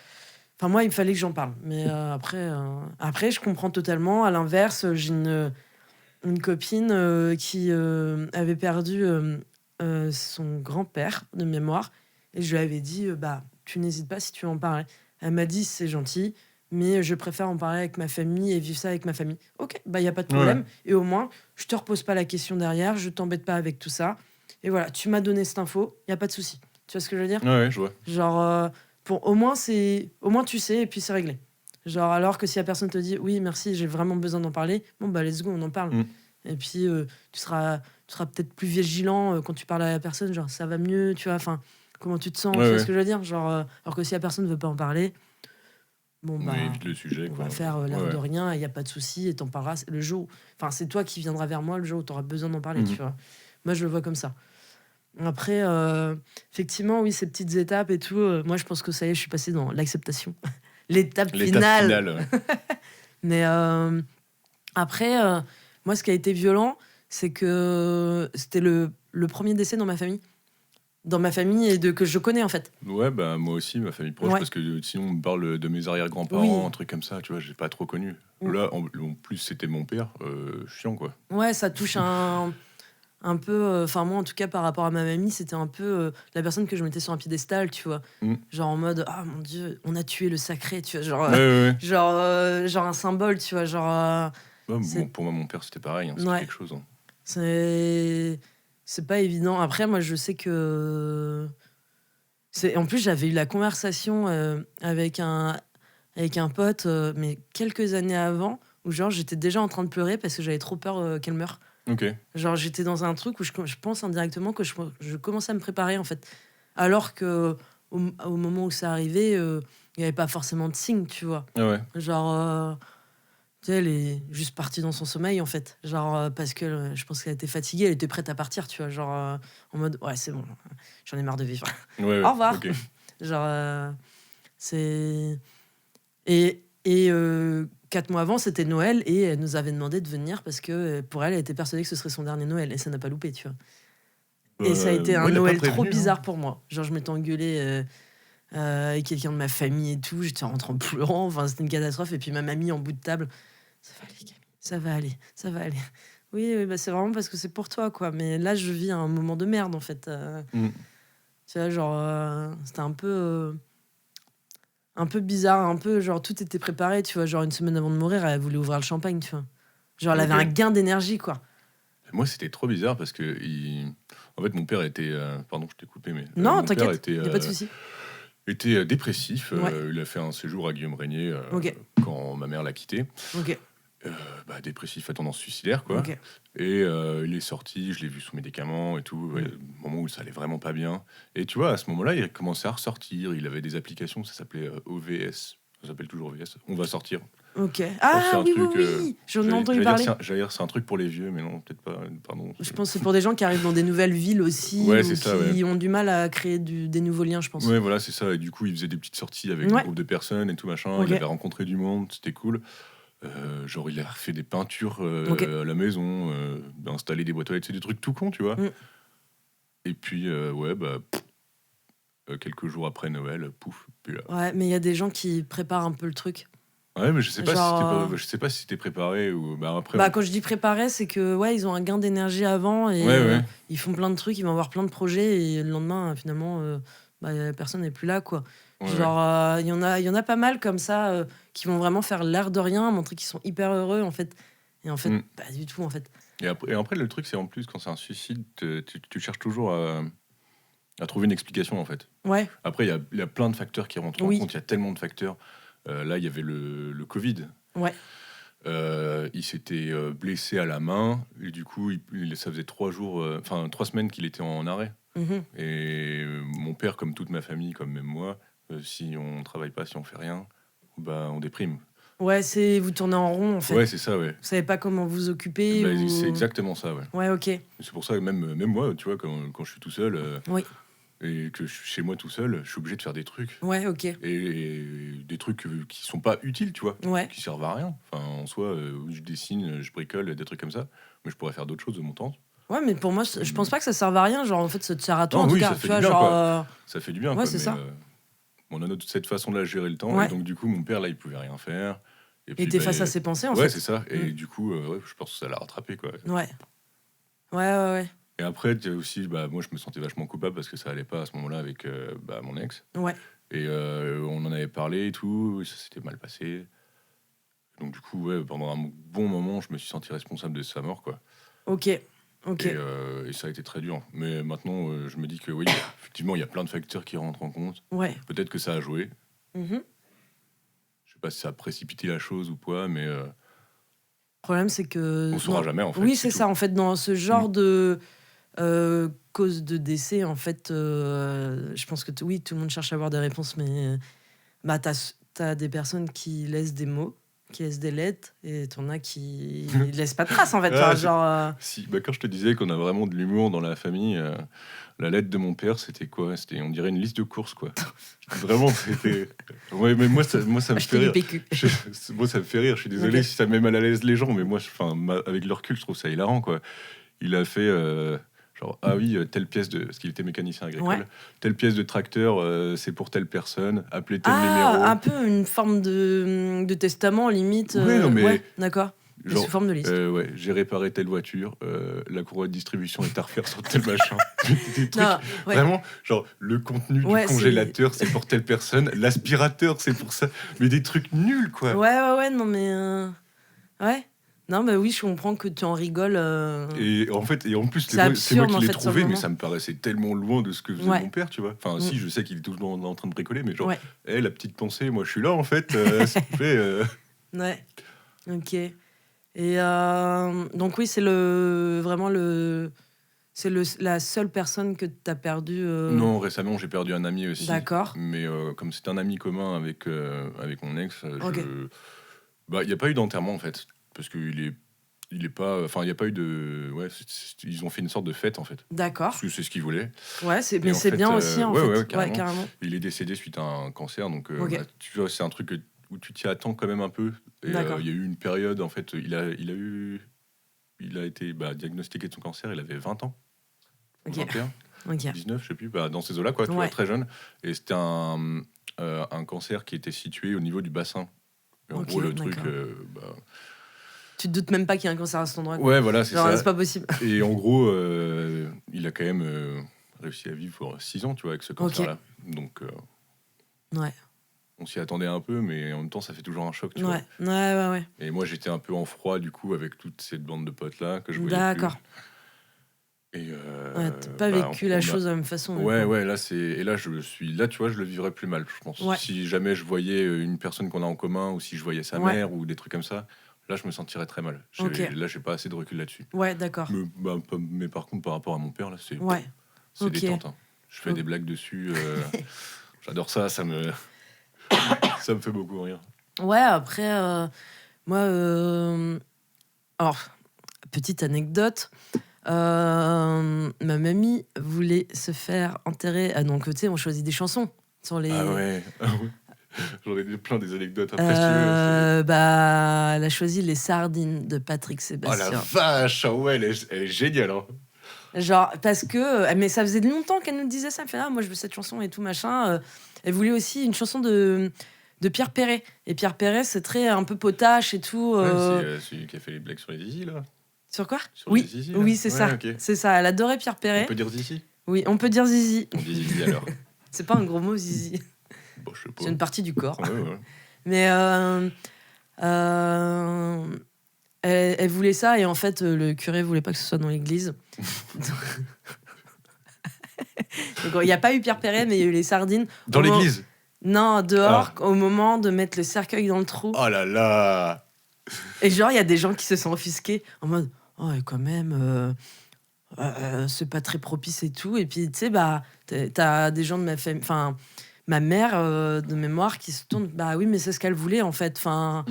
Speaker 1: Enfin, moi, il me fallait que j'en parle. Mais après, je comprends totalement. À l'inverse, j'ai une copine qui avait perdu son grand-père de mémoire. Et je lui avais dit bah, tu n'hésites pas si tu veux en parler. Elle m'a dit c'est gentil, mais je préfère en parler avec ma famille et vivre ça avec ma famille. Ok, bah, il n'y a pas de problème. Ouais. Et au moins, je te repose pas la question derrière, je t'embête pas avec tout ça. Et voilà, tu m'as donné cette info, il n'y a pas de souci. Tu vois ce que je veux dire?
Speaker 2: Ouais, je vois.
Speaker 1: Genre, au moins tu sais, et puis c'est réglé. Genre, alors que si la personne te dit oui, merci, j'ai vraiment besoin d'en parler, bon, bah, let's go, on en parle. Et puis, tu seras peut-être plus vigilant quand tu parles à la personne, genre, ça va mieux, tu vois, enfin, comment tu te sens, tu vois ce que je veux dire? Genre, alors que si la personne ne veut pas en parler, bon, bah,
Speaker 2: évite le sujet,
Speaker 1: on
Speaker 2: quoi.
Speaker 1: va faire l'air de rien, il n'y a pas de souci, et t'en parleras le jour. Enfin, c'est toi qui viendras vers moi le jour où tu auras besoin d'en parler, tu vois. Moi, je le vois comme ça. Après, effectivement, oui, ces petites étapes et tout, moi, je pense que ça y est, je suis passée dans l'acceptation. L'étape finale.
Speaker 2: Ouais.
Speaker 1: Mais après, moi, ce qui a été violent, c'est que c'était le premier décès dans ma famille. Dans ma famille et que je connais, en fait.
Speaker 2: Ouais, bah moi aussi, ma famille proche,
Speaker 1: Ouais.
Speaker 2: parce que sinon on me parle de mes arrière-grands-parents,
Speaker 1: Oui.
Speaker 2: un truc comme ça, tu vois, j'ai pas trop connu.
Speaker 1: Mm.
Speaker 2: Là, en plus, c'était mon père, chiant, quoi.
Speaker 1: Ouais, ça touche un peu. Enfin, moi, en tout cas, par rapport à ma mamie, c'était un peu la personne que je mettais sur un piédestal, tu vois.
Speaker 2: Mm.
Speaker 1: Genre en mode, ah mon Dieu, on a tué le sacré, tu vois. Genre,
Speaker 2: Ouais.
Speaker 1: genre un symbole, tu vois. Genre.
Speaker 2: Ouais,
Speaker 1: C'est-
Speaker 2: pour moi, mon père, c'était pareil, hein, c'était
Speaker 1: Ouais.
Speaker 2: quelque chose. Hein.
Speaker 1: C'est pas évident. Après, moi, je sais que. En plus, j'avais eu la conversation avec un pote, mais quelques années avant, où genre j'étais déjà en train de pleurer parce que j'avais trop peur qu'elle meure.
Speaker 2: Ok.
Speaker 1: Genre j'étais dans un truc où je pense indirectement que je commençais à me préparer en fait. Alors que au moment où ça arrivait, il n'y avait pas forcément de signe, tu vois.
Speaker 2: Ah ouais.
Speaker 1: Genre, tu sais, elle est juste partie dans son sommeil en fait. Genre, parce que je pense qu'elle était fatiguée, elle était prête à partir, tu vois. Genre, en mode, ouais, c'est bon, j'en ai marre de vivre.
Speaker 2: Ouais,
Speaker 1: Au revoir.
Speaker 2: ok.
Speaker 1: Genre, c'est. Et 4 mois avant, c'était Noël et elle nous avait demandé de venir parce que pour elle, elle était persuadée que ce serait son dernier Noël et ça n'a pas loupé, tu vois. Et ça a été
Speaker 2: moi,
Speaker 1: un
Speaker 2: il a pas
Speaker 1: Noël
Speaker 2: prévenu,
Speaker 1: trop
Speaker 2: hein.
Speaker 1: bizarre pour moi. Genre, je m'étais engueulée avec quelqu'un de ma famille et tout. J'étais rentrée en pleurant. Enfin, c'était une catastrophe. Et puis ma mamie en bout de table. Ça va aller, Camille. Ça va aller. Ça va aller. Oui, bah, c'est vraiment parce que c'est pour toi, quoi. Mais là, je vis un moment de merde, en fait.
Speaker 2: Mm.
Speaker 1: Tu vois, genre, c'était un peu bizarre, un peu genre tout était préparé, tu vois, genre une semaine avant de mourir, elle voulait ouvrir le champagne, tu vois. Genre elle avait
Speaker 2: Ok.
Speaker 1: un gain d'énergie, quoi.
Speaker 2: Moi, c'était trop bizarre parce que, en fait, mon père était. Pardon, je t'ai coupé, mais.
Speaker 1: Non,
Speaker 2: Mon père
Speaker 1: t'inquiète,
Speaker 2: était,
Speaker 1: y a pas de souci.
Speaker 2: était dépressif.
Speaker 1: Ouais.
Speaker 2: Il a fait un séjour à Guillaume Régnier
Speaker 1: Ok.
Speaker 2: quand ma mère l'a quitté.
Speaker 1: Ok,
Speaker 2: Dépressif à tendance suicidaire, quoi.
Speaker 1: ok.
Speaker 2: Et il est sorti, je l'ai vu sous médicaments et tout,
Speaker 1: Mm.
Speaker 2: au moment où ça allait vraiment pas bien. Et tu vois, à ce moment-là, il commençait à ressortir. Il avait des applications, ça s'appelait OVS. Ça s'appelle toujours OVS. On va sortir.
Speaker 1: Ok.
Speaker 2: Je pense que c'est
Speaker 1: Ah
Speaker 2: un
Speaker 1: oui,
Speaker 2: truc,
Speaker 1: oui, oui, j'en ai entendu parler.
Speaker 2: J'allais dire c'est un truc pour les vieux, mais non, peut-être pas. Pardon.
Speaker 1: Je pense que c'est pour des gens qui arrivent dans des nouvelles villes aussi,
Speaker 2: Ouais,
Speaker 1: ou
Speaker 2: c'est ça,
Speaker 1: qui
Speaker 2: ouais.
Speaker 1: ont du mal à créer des nouveaux liens, je pense.
Speaker 2: Ouais, voilà, c'est ça. Et du coup, il faisait des petites sorties avec
Speaker 1: Ouais.
Speaker 2: des groupes de personnes et tout machin.
Speaker 1: Ok.
Speaker 2: Il avait rencontré du monde, c'était cool. Genre, il a refait des peintures
Speaker 1: Ok.
Speaker 2: à la maison, installé des boîtes aux lettres, c'est des trucs tout cons, tu vois.
Speaker 1: Mm.
Speaker 2: Et puis, quelques jours après Noël, pouf, puis là.
Speaker 1: Ouais, mais il y a des gens qui préparent un peu le truc.
Speaker 2: Ouais, mais je sais pas
Speaker 1: Genre,
Speaker 2: je sais pas si t'es préparé ou après.
Speaker 1: Bah, quand je dis préparer, c'est que ouais, ils ont un gain d'énergie avant et
Speaker 2: Ouais.
Speaker 1: ils font plein de trucs, ils vont avoir plein de projets et le lendemain, finalement, la personne n'est plus là, quoi.
Speaker 2: Ouais,
Speaker 1: Genre, il y en a pas mal comme ça qui vont vraiment faire l'air de rien, montrer qu'ils sont hyper heureux, en fait. Et en fait,
Speaker 2: Mm.
Speaker 1: pas du tout, en fait.
Speaker 2: Et après, le truc, c'est en plus, quand c'est un suicide, tu cherches toujours à trouver une explication, en fait.
Speaker 1: Ouais,
Speaker 2: Après, il y a plein de facteurs qui rentrent en
Speaker 1: Oui.
Speaker 2: compte, il y a tellement de facteurs. Là, il y avait le Covid.
Speaker 1: ouais.
Speaker 2: Il s'était blessé à la main, et du coup, ça faisait 3 semaines qu'il était en arrêt.
Speaker 1: Mhm.
Speaker 2: Et mon père, comme toute ma famille, comme même moi, si on travaille pas, si on fait rien, bah, on déprime.
Speaker 1: Ouais, vous tournez en rond, en fait.
Speaker 2: Ouais, c'est ça, ouais.
Speaker 1: Vous savez pas comment vous occuper.
Speaker 2: Bah,
Speaker 1: ou...
Speaker 2: c'est exactement ça, ouais.
Speaker 1: Ouais, ok.
Speaker 2: C'est pour ça que même moi, tu vois, quand je suis tout seul
Speaker 1: Oui.
Speaker 2: et que je suis chez moi tout seul, je suis obligé de faire des trucs.
Speaker 1: Ouais, ok.
Speaker 2: Et des trucs qui sont pas utiles, tu vois,
Speaker 1: Ouais.
Speaker 2: qui servent à rien. Enfin, en soi, je dessine, je bricole, des trucs comme ça, mais je pourrais faire d'autres choses de mon temps.
Speaker 1: Ouais, mais pour moi, je pense pas que ça serve à rien. Genre, en fait, ça te sert à toi,
Speaker 2: Non,
Speaker 1: en tout
Speaker 2: oui,
Speaker 1: cas.
Speaker 2: ça fait
Speaker 1: Tu vois,
Speaker 2: du bien,
Speaker 1: genre.
Speaker 2: quoi. Ça fait du bien,
Speaker 1: Ouais,
Speaker 2: quoi.
Speaker 1: c'est
Speaker 2: Mais
Speaker 1: ça.
Speaker 2: on a cette façon-là de gérer le temps,
Speaker 1: Ouais.
Speaker 2: et donc du coup, mon père, là, il pouvait rien faire. Et
Speaker 1: Il
Speaker 2: puis,
Speaker 1: était face à ses pensées, en
Speaker 2: ouais,
Speaker 1: fait.
Speaker 2: c'est ça. Et
Speaker 1: Mm.
Speaker 2: du coup, je pense que ça l'a rattrapé, quoi.
Speaker 1: Ouais. Ouais.
Speaker 2: Et après, tu as aussi, moi, je me sentais vachement coupable parce que ça allait pas à ce moment-là avec mon ex.
Speaker 1: Ouais.
Speaker 2: Et on en avait parlé et tout, et ça s'était mal passé. Donc du coup, ouais, pendant un bon moment, je me suis senti responsable de sa mort, quoi.
Speaker 1: Ok. Ok.
Speaker 2: Et ça a été très dur. Mais maintenant, je me dis que oui, effectivement, il y a plein de facteurs qui rentrent en compte.
Speaker 1: Ouais.
Speaker 2: Peut-être que ça a joué.
Speaker 1: Mhm.
Speaker 2: Je sais pas si ça a précipité la chose ou quoi, mais
Speaker 1: Le problème, c'est que.
Speaker 2: on saura jamais, en fait.
Speaker 1: Oui, c'est ça.
Speaker 2: tout.
Speaker 1: En fait, dans ce genre de cause de décès, en fait, je pense que oui, tout le monde cherche à avoir des réponses, mais t'as des personnes qui laissent des mots qui laissent des lettres et t'en as qui laissent pas de traces en fait.
Speaker 2: Ah,
Speaker 1: Enfin,
Speaker 2: c'est-
Speaker 1: genre,
Speaker 2: Si, quand je te disais qu'on a vraiment de l'humour dans la famille, la lettre de mon père, c'était quoi? C'était, on dirait une liste de courses, quoi. Vraiment, c'était. Ouais, mais moi, ça me fait
Speaker 1: acheter du
Speaker 2: rire.
Speaker 1: PQ.
Speaker 2: Moi, ça me fait rire. Je suis désolé
Speaker 1: Ok.
Speaker 2: si ça met mal à l'aise les gens, mais moi, avec le recul, je trouve ça hilarant, quoi. Il a fait genre, ah oui, telle pièce de. Parce qu'il était mécanicien agricole.
Speaker 1: Ouais.
Speaker 2: Telle pièce de tracteur, c'est pour telle personne. Appelez tel numéro.
Speaker 1: Ah, un peu une forme de testament limite.
Speaker 2: Ouais, non, mais.
Speaker 1: Ouais, d'accord. Mais
Speaker 2: Genre,
Speaker 1: sous forme de liste.
Speaker 2: ouais, j'ai réparé telle voiture, la courroie de distribution est à refaire sur tel machin. Des trucs,
Speaker 1: Non, ouais.
Speaker 2: vraiment, genre, le contenu
Speaker 1: Ouais,
Speaker 2: du congélateur, c'est pour telle personne, l'aspirateur, c'est pour ça. Mais des trucs nuls, quoi.
Speaker 1: Ouais, non, mais. Ouais. Non, mais oui, je comprends que tu en rigoles.
Speaker 2: Et en fait, et en plus,
Speaker 1: C'est
Speaker 2: c'est moi
Speaker 1: absurde,
Speaker 2: qui
Speaker 1: en
Speaker 2: l'ai
Speaker 1: fait, sur
Speaker 2: trouvé,
Speaker 1: le
Speaker 2: mais
Speaker 1: moment.
Speaker 2: ça me paraissait tellement loin de ce que faisait
Speaker 1: Ouais.
Speaker 2: mon père, tu vois. Enfin, si, je sais qu'il est toujours en train de bricoler, mais genre,
Speaker 1: Ouais.
Speaker 2: la petite pensée, moi, je suis là, en fait, s'il te plaît.
Speaker 1: Ouais. Ok. Et donc, oui, c'est la seule personne que tu as perdue.
Speaker 2: Non, récemment, j'ai perdu un ami aussi.
Speaker 1: D'accord.
Speaker 2: Mais comme c'est un ami commun avec mon ex,
Speaker 1: Ok.
Speaker 2: il n'y a pas eu d'enterrement en fait, parce il est pas, enfin il n'y a pas eu de, ouais, ils ont fait une sorte de fête en fait,
Speaker 1: D'accord.
Speaker 2: parce que c'est ce qu'ils voulaient.
Speaker 1: Ouais,
Speaker 2: Mais
Speaker 1: mais
Speaker 2: en
Speaker 1: c'est
Speaker 2: fait,
Speaker 1: bien aussi, en
Speaker 2: ouais,
Speaker 1: fait.
Speaker 2: ouais, carrément.
Speaker 1: Carrément.
Speaker 2: Il est décédé suite à un cancer, donc
Speaker 1: Ok.
Speaker 2: tu vois, c'est un truc où tu t'y attends quand même un peu. Et
Speaker 1: D'accord.
Speaker 2: il y a eu une période, en fait, il a été diagnostiqué de son cancer, il avait 20 ans,
Speaker 1: Ok.
Speaker 2: 21.
Speaker 1: Ok.
Speaker 2: 19, je sais plus, dans ces eaux-là, quoi, tu vois,
Speaker 1: Ouais.
Speaker 2: très jeune. Et c'était un cancer qui était situé au niveau du bassin. Et en
Speaker 1: Ok,
Speaker 2: gros, le truc.
Speaker 1: d'accord. Tu te doutes même pas qu'il y a un cancer à cet endroit. Quoi.
Speaker 2: Ouais, voilà, c'est
Speaker 1: Genre,
Speaker 2: ça.
Speaker 1: c'est pas possible.
Speaker 2: Et en gros, il a quand même réussi à vivre pour 6 ans, tu vois, avec ce cancer-là. Donc,
Speaker 1: Ouais.
Speaker 2: on s'y attendait un peu, mais en même temps, ça fait toujours un choc, tu
Speaker 1: Ouais.
Speaker 2: vois.
Speaker 1: Ouais.
Speaker 2: Et moi, j'étais un peu en froid, du coup, avec toute cette bande de potes-là que je voyais
Speaker 1: D'accord.
Speaker 2: plus. Et
Speaker 1: Ouais, t'as pas vécu la chose de la même façon.
Speaker 2: Ouais, là tu vois, je le vivrais plus mal, je pense.
Speaker 1: Ouais.
Speaker 2: Si jamais je voyais une personne qu'on a en commun, ou si je voyais sa
Speaker 1: Ouais.
Speaker 2: mère, ou des trucs comme ça, là, je me sentirais très mal.
Speaker 1: Ok.
Speaker 2: Là, j'ai pas assez de recul là-dessus.
Speaker 1: Ouais, d'accord.
Speaker 2: Mais par contre, par rapport à mon père, là, c'est
Speaker 1: Ouais. Ok.
Speaker 2: détente. Hein. Je fais
Speaker 1: Ok.
Speaker 2: des blagues dessus. J'adore ça, ça me fait beaucoup rire.
Speaker 1: Ouais, après, moi, alors, petite anecdote, ma mamie voulait se faire enterrer. Ah, donc, tu sais, on choisit des chansons sur les.
Speaker 2: Ah ouais. J'en ai plein des anecdotes après, si tu veux.
Speaker 1: Elle a choisi Les Sardines de Patrick
Speaker 2: Oh la
Speaker 1: Sébastien.
Speaker 2: vache, ah ouais, elle est géniale. Hein.
Speaker 1: Genre, parce que. Mais ça faisait longtemps qu'elle nous disait ça. Elle fait, moi, je veux cette chanson et tout, machin. Elle voulait aussi une chanson de Pierre Perret. Et Pierre Perret, c'est très un peu potache et tout.
Speaker 2: Ouais, c'est celui qui a fait les blagues sur les zizi, là.
Speaker 1: Sur quoi?
Speaker 2: Sur les
Speaker 1: Oui,
Speaker 2: zizi, là.
Speaker 1: oui, c'est
Speaker 2: Ouais,
Speaker 1: ça.
Speaker 2: ok.
Speaker 1: C'est ça. Elle adorait Pierre Perret.
Speaker 2: On peut dire zizi?
Speaker 1: Oui, on peut dire zizi.
Speaker 2: On dit zizi alors.
Speaker 1: C'est pas un gros mot, zizi.
Speaker 2: Bon, je sais pas.
Speaker 1: C'est une partie du corps.
Speaker 2: Ouais.
Speaker 1: Mais elle voulait ça et en fait, le curé voulait pas que ce soit dans l'église. Donc, il n'y a pas eu Pierre Perret, mais il y a eu les sardines.
Speaker 2: Dans l'église?
Speaker 1: Non, dehors, au moment de mettre le cercueil dans le trou.
Speaker 2: Oh là là!
Speaker 1: Et genre, il y a des gens qui se sont offusqués en mode oh, quand même, c'est pas très propice et tout. Et puis, tu sais, t'as des gens de ma famille, enfin, ma mère de mémoire qui se tourne, bah oui, mais c'est ce qu'elle voulait en fait. Enfin,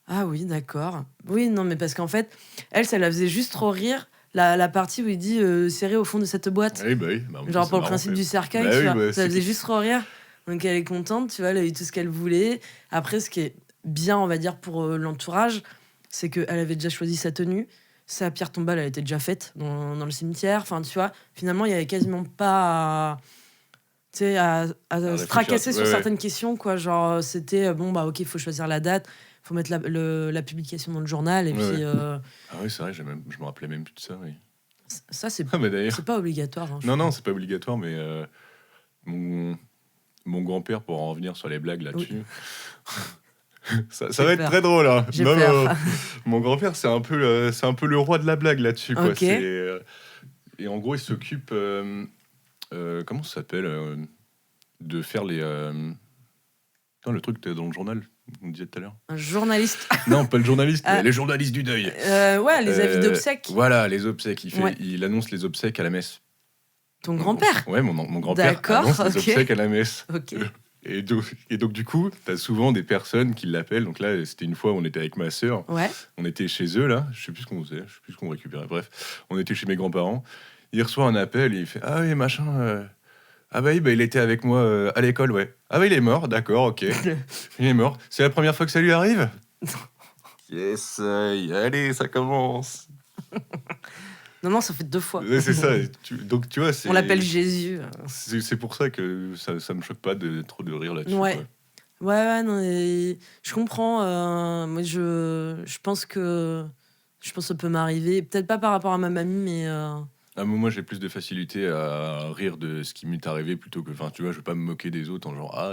Speaker 1: ah oui, d'accord. Oui, non, mais parce qu'en fait, ça la faisait juste trop rire. La partie où il dit serré au fond de cette boîte.
Speaker 2: Oui, bah oui.
Speaker 1: Genre pour le principe du cercueil, tu vois. Ça faisait juste trop rire. Donc elle est contente, tu vois, elle a eu tout ce qu'elle voulait. Après, ce qui est bien, on va dire, pour l'entourage, c'est qu'elle avait déjà choisi sa tenue. Sa pierre tombale, elle était déjà faite dans le cimetière. Enfin, tu vois, finalement, il n'y avait quasiment pas à se tracasser sur certaines questions, quoi. Genre, c'était, ok, il faut choisir la date, il faut mettre la publication dans le journal, et puis...
Speaker 2: Ah oui, c'est vrai, je me rappelais même plus de ça, oui.
Speaker 1: Ça, c'est
Speaker 2: c'est
Speaker 1: pas obligatoire. Hein,
Speaker 2: non, c'est pas obligatoire, mais mon grand-père, pour en revenir sur les blagues là-dessus... Oui. ça va être très drôle, hein.
Speaker 1: J'ai peur.
Speaker 2: Mon grand-père, c'est un peu le roi de la blague là-dessus, quoi.
Speaker 1: Okay.
Speaker 2: Et en gros, il s'occupe... comment ça s'appelle de faire les... le truc dans le journal, on disait tout à l'heure.
Speaker 1: Un journaliste.
Speaker 2: Non, pas le journaliste, mais les journalistes du deuil.
Speaker 1: Ouais, les avis d'obsèques.
Speaker 2: Voilà, les obsèques. Il annonce les obsèques à la messe.
Speaker 1: Ton grand-père?
Speaker 2: Ouais, mon grand-père
Speaker 1: D'accord,
Speaker 2: annonce les obsèques à la messe.
Speaker 1: Ok.
Speaker 2: Et donc, du coup, t'as souvent des personnes qui l'appellent. Donc là, c'était une fois, on était avec ma sœur.
Speaker 1: Ouais.
Speaker 2: On était chez eux, là. Je sais plus ce qu'on faisait. Je sais plus ce qu'on récupérait. Bref, on était chez mes grands-parents. Il reçoit un appel et il fait: ah oui, machin. Ah bah oui, bah, il était avec moi à l'école, ouais. Ah bah il est mort, d'accord, ok. Il est mort. C'est la première fois que ça lui arrive? Yes, allez, ça commence.
Speaker 1: Non, ça fait 2 fois.
Speaker 2: Ouais, c'est ça. Donc tu vois,
Speaker 1: On l'appelle Jésus.
Speaker 2: C'est pour ça que ça me choque pas de trop de rire là-dessus.
Speaker 1: Ouais.
Speaker 2: Quoi.
Speaker 1: Ouais, non, je comprends. Moi, je pense que ça peut m'arriver. Peut-être pas par rapport à ma mamie, mais
Speaker 2: Ah, moi, j'ai plus de facilité à rire de ce qui m'est arrivé plutôt que. Enfin, tu vois, je veux pas me moquer des autres en genre,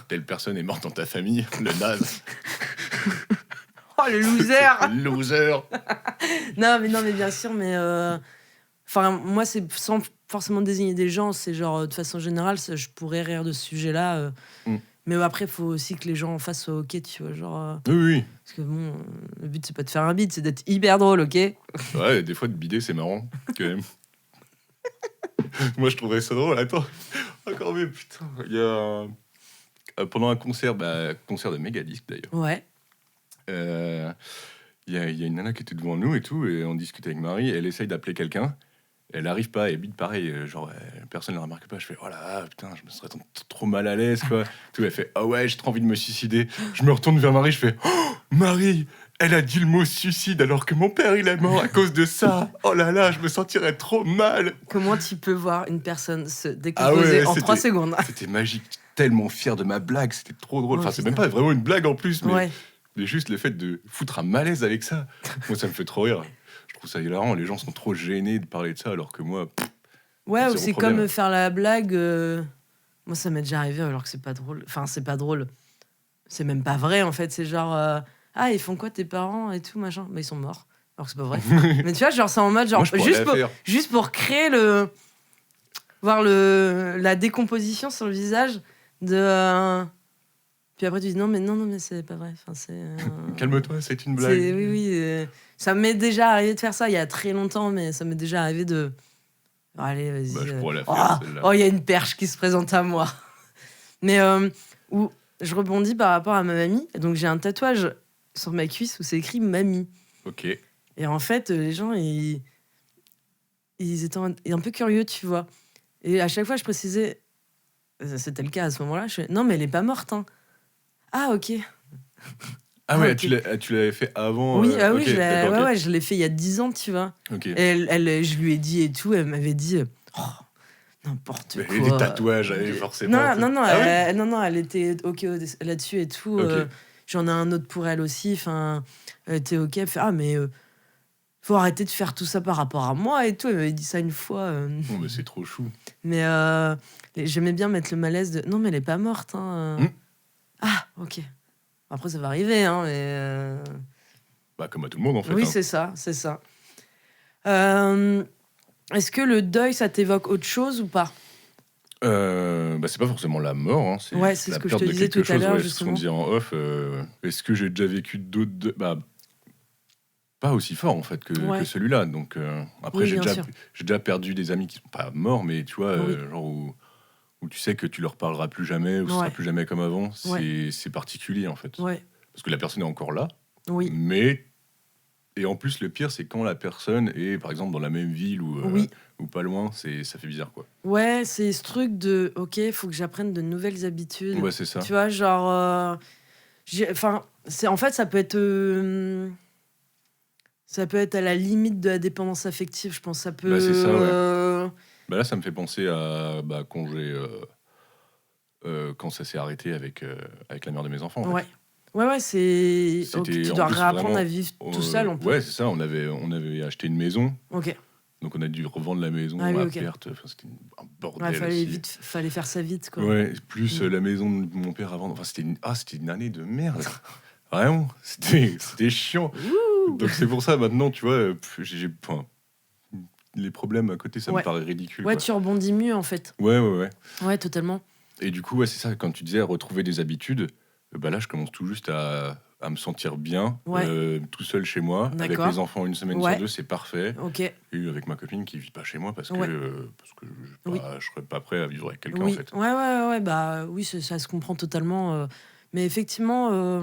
Speaker 2: telle personne est morte dans ta famille, le naze.
Speaker 1: oh, le loser.
Speaker 2: Le loser.
Speaker 1: non, mais bien sûr, mais enfin, moi, c'est sans forcément désigner des gens, c'est genre de façon générale, je pourrais rire de ce sujet-là. Mais après, il faut aussi que les gens en face soient ok, tu vois, genre.
Speaker 2: Oui.
Speaker 1: Parce que bon, le but c'est pas de faire un bide, c'est d'être hyper drôle, ok.
Speaker 2: Ouais, des fois de bider, c'est marrant, quand même. Moi, je trouverais ça drôle. Attends, encore mieux, putain. Il y a pendant un concert, concert de Megadisc d'ailleurs.
Speaker 1: Ouais.
Speaker 2: Il y a une nana qui était devant nous et tout, et on discutait avec Marie. Elle essaye d'appeler quelqu'un. Elle arrive pas, elle bide pareil, genre personne ne la remarque pas. Je fais: oh là, putain, je me serais trop mal à l'aise, quoi. Tout, elle fait: ah ouais, j'ai trop envie de me suicider. Je me retourne vers Marie, je fais: oh, Marie, elle a dit le mot suicide alors que mon père il est mort à cause de ça. Oh là là, je me sentirais trop mal.
Speaker 1: Comment tu peux voir une personne se décomposer en 3 secondes?
Speaker 2: C'était magique, tellement fier de ma blague, c'était trop drôle. Enfin, c'est même pas vraiment une blague en plus, mais juste le fait de foutre un malaise avec ça, moi ça me fait trop rire. Je trouve ça hilarant, les gens sont trop gênés de parler de ça alors que moi...
Speaker 1: Ouais, ou c'est comme faire la blague... Moi ça m'est déjà arrivé alors que c'est pas drôle. Enfin, c'est pas drôle. C'est même pas vrai en fait, c'est genre... ah, ils font quoi tes parents et tout, machin? Bah ils sont morts. Alors que c'est pas vrai. Mais tu vois, genre c'est en mode genre... Moi, juste pour créer le... Voir la décomposition sur le visage de... Puis après tu dis non mais c'est pas vrai. Enfin, c'est,
Speaker 2: calme-toi, c'est une blague.
Speaker 1: Oui. Ça m'est déjà arrivé de faire ça il y a très longtemps, mais ça m'est déjà arrivé de... allez, vas-y.
Speaker 2: Je pourrais la faire, celle-là.
Speaker 1: Oh, il y a une perche qui se présente à moi. Mais où je rebondis par rapport à ma mamie. Donc j'ai un tatouage sur ma cuisse où c'est écrit mamie.
Speaker 2: Ok.
Speaker 1: Et en fait, les gens, ils étaient un peu curieux, tu vois. Et à chaque fois, je précisais, c'était le cas à ce moment-là, je fais, non, mais elle est pas morte, hein. Ah, ok.
Speaker 2: Ah ouais, okay. Tu l'avais fait avant?
Speaker 1: Oui, okay, je l'ai fait il y a 10 ans, tu vois.
Speaker 2: Okay.
Speaker 1: Et je lui ai dit et tout, elle m'avait dit, n'importe quoi.
Speaker 2: Des tatouages, forcément.
Speaker 1: Non, elle était ok là-dessus et tout.
Speaker 2: Okay.
Speaker 1: J'en ai un autre pour elle aussi. Enfin, elle était ok. Elle fait, mais faut arrêter de faire tout ça par rapport à moi et tout. Elle m'avait dit ça une fois.
Speaker 2: Oh, mais c'est trop chou.
Speaker 1: Mais j'aimais bien mettre le malaise de non, mais elle est pas morte. Hein. Ah, ok. Après, ça va arriver, hein, mais...
Speaker 2: comme à tout le monde, en fait.
Speaker 1: Oui,
Speaker 2: hein.
Speaker 1: c'est ça. Est-ce que le deuil, ça t'évoque autre chose ou pas?
Speaker 2: C'est pas forcément la mort. Hein.
Speaker 1: C'est
Speaker 2: la
Speaker 1: ce que
Speaker 2: perte
Speaker 1: je te disais tout à l'heure,
Speaker 2: justement. C'est ce qu'on disait en off. Est-ce que j'ai déjà vécu d'autres... pas aussi fort, en fait, que celui-là. Donc, après,
Speaker 1: oui,
Speaker 2: j'ai déjà perdu des amis qui sont pas morts, mais tu vois, genre où tu sais que tu leur parleras plus jamais, ou ce sera plus jamais comme avant, c'est particulier, en fait.
Speaker 1: Ouais.
Speaker 2: Parce que la personne est encore là,
Speaker 1: oui.
Speaker 2: Mais... Et en plus, le pire, c'est quand la personne est, par exemple, dans la même ville ou pas loin, ça fait bizarre, quoi.
Speaker 1: Ouais, c'est ce truc de, ok, il faut que j'apprenne de nouvelles habitudes.
Speaker 2: Ouais, c'est ça.
Speaker 1: Tu vois, genre... en fait, ça peut être... ça peut être à la limite de la dépendance affective, je pense. Ça peut...
Speaker 2: c'est ça, ouais. Là, ça me fait penser à quand ça s'est arrêté avec la mère de mes enfants. En fait.
Speaker 1: Ouais, c'est... tu dois réapprendre à vivre tout seul, en fait.
Speaker 2: Ouais, c'est ça. On avait acheté une maison.
Speaker 1: Ok.
Speaker 2: Donc, on a dû revendre la maison à perte. Enfin, c'était un bordel.
Speaker 1: Fallait faire ça vite, quoi.
Speaker 2: Ouais, plus la maison de mon père avant. Enfin, c'était une année de merde. Vraiment, c'était chiant. Donc, c'est pour ça, maintenant, tu vois, les problèmes à côté, ça me paraît ridicule.
Speaker 1: Ouais,
Speaker 2: quoi.
Speaker 1: Tu rebondis mieux, en fait.
Speaker 2: Ouais.
Speaker 1: Ouais, totalement.
Speaker 2: Et du coup, c'est ça, quand tu disais retrouver des habitudes, là, je commence tout juste à à me sentir bien,
Speaker 1: Ouais.
Speaker 2: tout seul chez moi, avec
Speaker 1: D'accord.
Speaker 2: les enfants une semaine
Speaker 1: Ouais.
Speaker 2: sur deux, c'est parfait.
Speaker 1: Ok.
Speaker 2: Et avec ma copine qui vit pas chez moi parce
Speaker 1: Ouais.
Speaker 2: que
Speaker 1: Oui.
Speaker 2: je serais pas prêt à vivre avec quelqu'un en
Speaker 1: Oui.
Speaker 2: fait.
Speaker 1: Ouais. Bah oui, ça se comprend totalement. Mais effectivement,